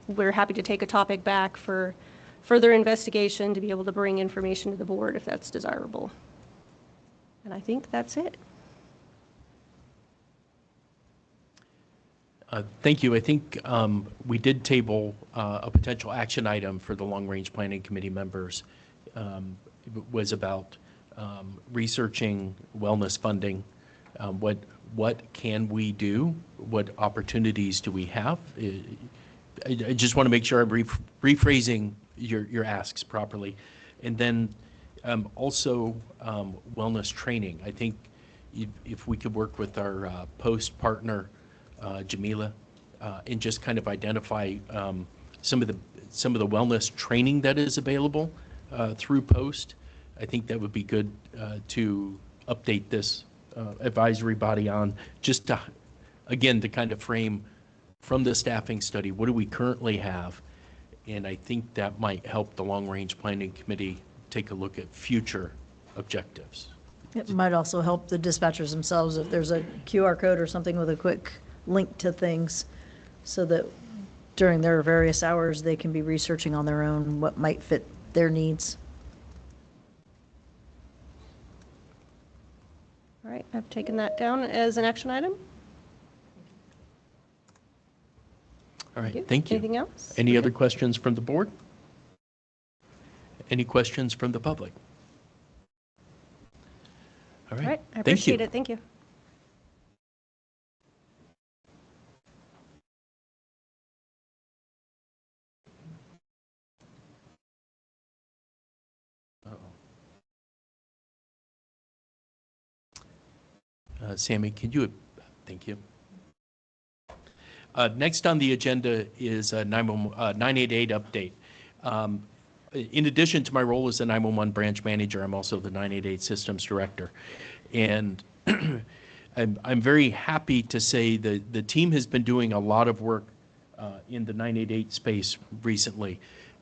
we're happy to take a topic back for further investigation to be able to bring information to the board if that's desirable. And I think that's it. Thank you. I think we did table a potential action item for the Long Range Planning Committee members. It was about researching wellness funding. What can we do? What opportunities do we have? I just want to make sure I'm rephrasing your asks properly. And then also wellness training. I think if we could work with our post partner, Jamila, and just kind of identify some of the wellness training that is available through post, I think that would be good to update this advisory body on, just to, again, to kind of frame from the staffing study, what do we currently have? And I think that might help the Long Range Planning Committee take a look at future objectives. It might also help the dispatchers themselves if there's a QR code or something with a quick link to things, so that during their various hours, they can be researching on their own what might fit their needs. All right, I've taken that down as an action item. All right, thank you. Anything else? Any other questions from the board? Any questions from the public? All right, All right, I appreciate it. Thank you. Sammy, can you, thank you. Next on the agenda is a 988 update. In addition to my role as the 911 branch manager, I'm also the 988 systems director. And I'm very happy to say that the team has been doing a lot of work in the 988 space recently.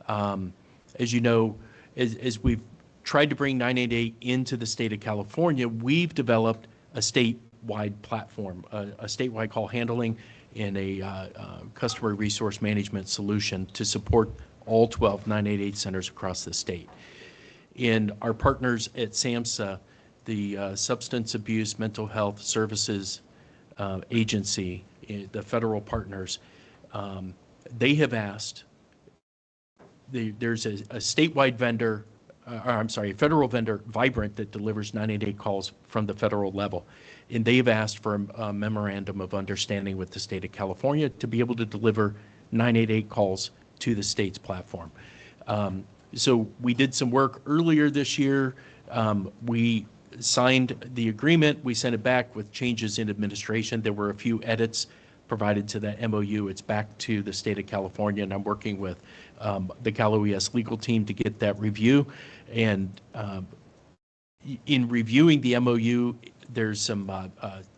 As you know, as we've tried to bring 988 into the state of California, we've developed a statewide platform, a statewide call handling and a customer resource management solution to support all 12 988 centers across the state. And our partners at SAMHSA, the Substance Abuse Mental Health Services Agency, the federal partners, they have asked, there's a statewide vendor, a federal vendor, Vibrant, that delivers 988 calls from the federal level. And they've asked for a memorandum of understanding with the state of California to be able to deliver 988 calls to the state's platform. So we did some work earlier this year. We signed the agreement. We sent it back with changes in administration. There were a few edits provided to that MOU. It's back to the state of California, and I'm working with the Cal OES legal team to get that review. And in reviewing the MOU, there's some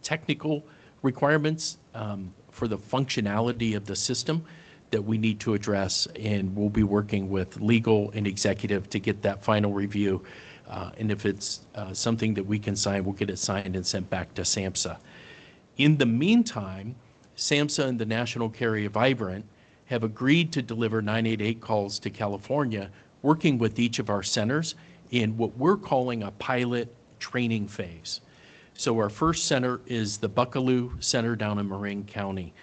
technical requirements for the functionality of the system that we need to address, and we'll be working with legal and executive to get that final review. And if it's something that we can sign, we'll get it signed and sent back to SAMHSA. In the meantime, SAMHSA and the national carrier Vibrant have agreed to deliver 988 calls to California, working with each of our centers in what we're calling a pilot training phase. So our first center is the Buccaloo Center down in Marin County.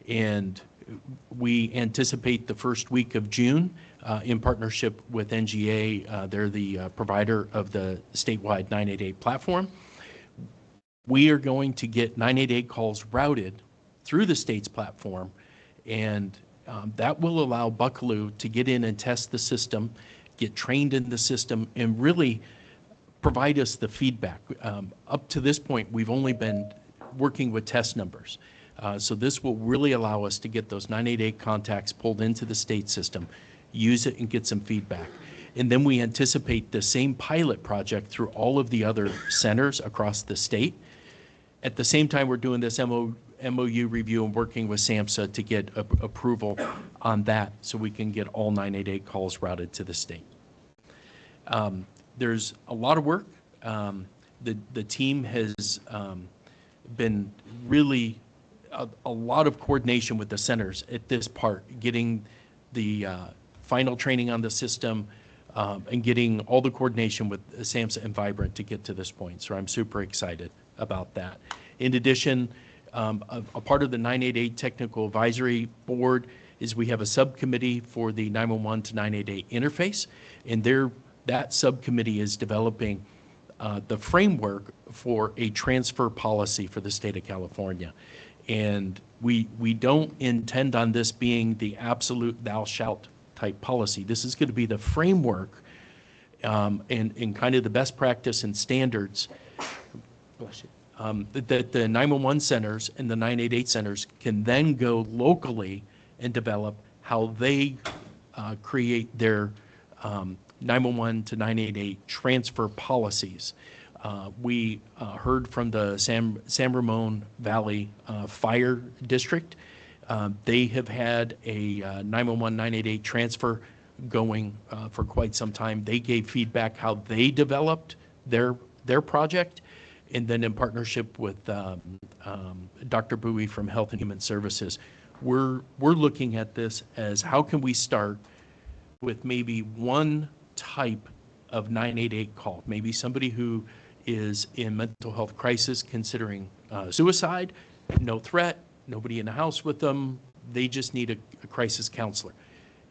And we anticipate the first week of June in partnership with NGA. They're the provider of the statewide 988 platform. We are going to get 988 calls routed through the state's platform, and that will allow Buccaloo to get in and test the system, get trained in the system, and really provide us the feedback. Up to this point, we've only been working with test numbers. So this will really allow us to get those 988 contacts pulled into the state system, use it and get some feedback. And then we anticipate the same pilot project through all of the other centers across the state. At the same time, we're doing this MOU review and working with SAMHSA to get approval on that so we can get all 988 calls routed to the state. There's a lot of work. The team has been really a lot of coordination with the centers at this part, getting the final training on the system, and getting all the coordination with SAMHSA and Vibrant to get to this point. So I'm super excited about that. In addition, a part of the 988 Technical Advisory Board is we have a subcommittee for the 911 to 988 interface, and that subcommittee is developing the framework for a transfer policy for the state of California. And we don't intend on this being the absolute thou shalt type policy. This is going to be the framework and kind of the best practice and standards that the 911 centers and the 988 centers can then go locally and develop how they create their 911 to 988 transfer policies. We heard from the San Ramon Valley Fire District. They have had a 911 988 transfer going for quite some time. They gave feedback how they developed their project, and then in partnership with Dr. Bowie from Health and Human Services, we're looking at this as how can we start with maybe one type of 988 call, maybe somebody who is in mental health crisis considering suicide, no threat, nobody in the house with them, they just need a crisis counselor.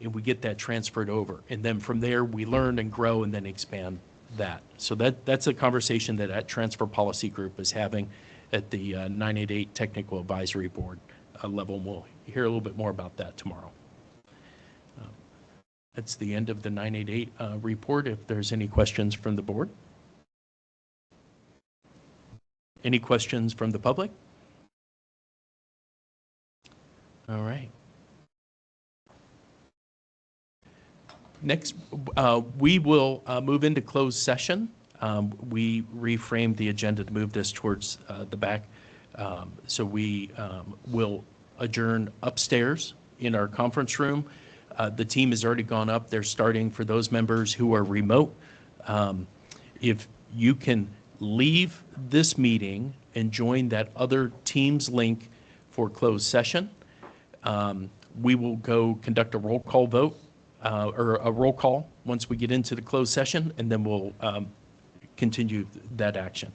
And we get that transferred over. And then from there, we learn and grow and then expand that. So that's a conversation that transfer policy group is having at the 988 Technical Advisory Board level. And we'll hear a little bit more about that tomorrow. That's the end of the 988 report. If there's any questions from the board. Any questions from the public? All right. Next, we will move into closed session. We reframed the agenda to move this towards the back. So we will adjourn upstairs in our conference room. The team has already gone up. They're starting for those members who are remote. If you can leave this meeting and join that other Teams link for closed session, we will go conduct a roll call vote or a roll call once we get into the closed session, and then we'll continue that action.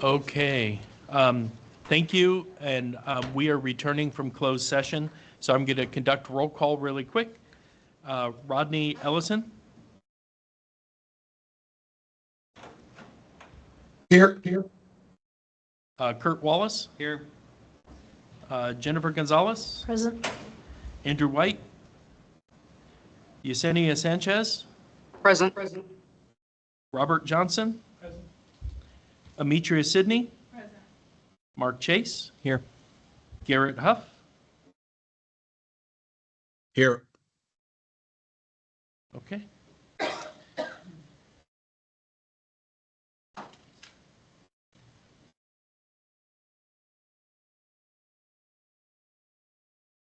Okay, thank you, and we are returning from closed session, so I'm going to conduct roll call really quick. Rodney Ellison? Here. Kurt Wallace? Here. Jennifer Gonzalez? Present. Andrew White? Yesenia Sanchez? Present. Robert Johnson? Ametria Sidney? Present. Mark Chase? Here. Garrett Huff? Here. Okay.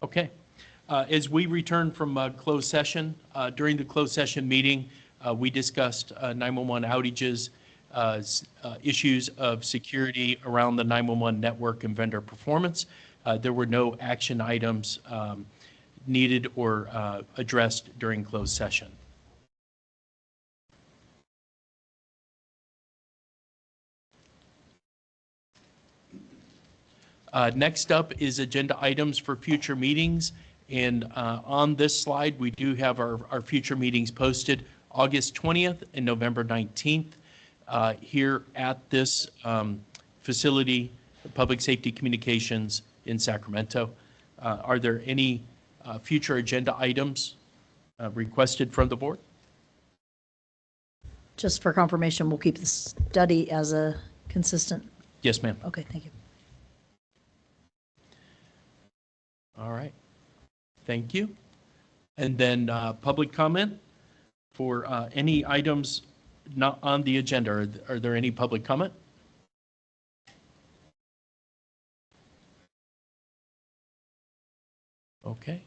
Okay. As we return from closed session, during the closed session meeting, we discussed 911 outages, issues of security around the 911 network and vendor performance. There were no action items needed or addressed during closed session. Next up is agenda items for future meetings. And on this slide, we do have our future meetings posted August 20th and November 19th here at this facility, Public Safety Communications in Sacramento. Are there any future agenda items requested from the board? Just for confirmation, we'll keep the study as a consistent. Yes, ma'am. Okay, thank you. All right. Thank you. And then public comment for any items not on the agenda. Are there any public comment? Okay.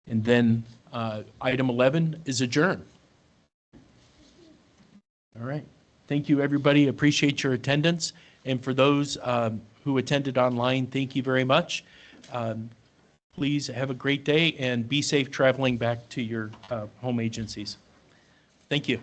And then item 11 is adjourned. All right. Thank you, everybody. Appreciate your attendance. And for those who attended online, thank you very much. Please have a great day and be safe traveling back to your home agencies. Thank you.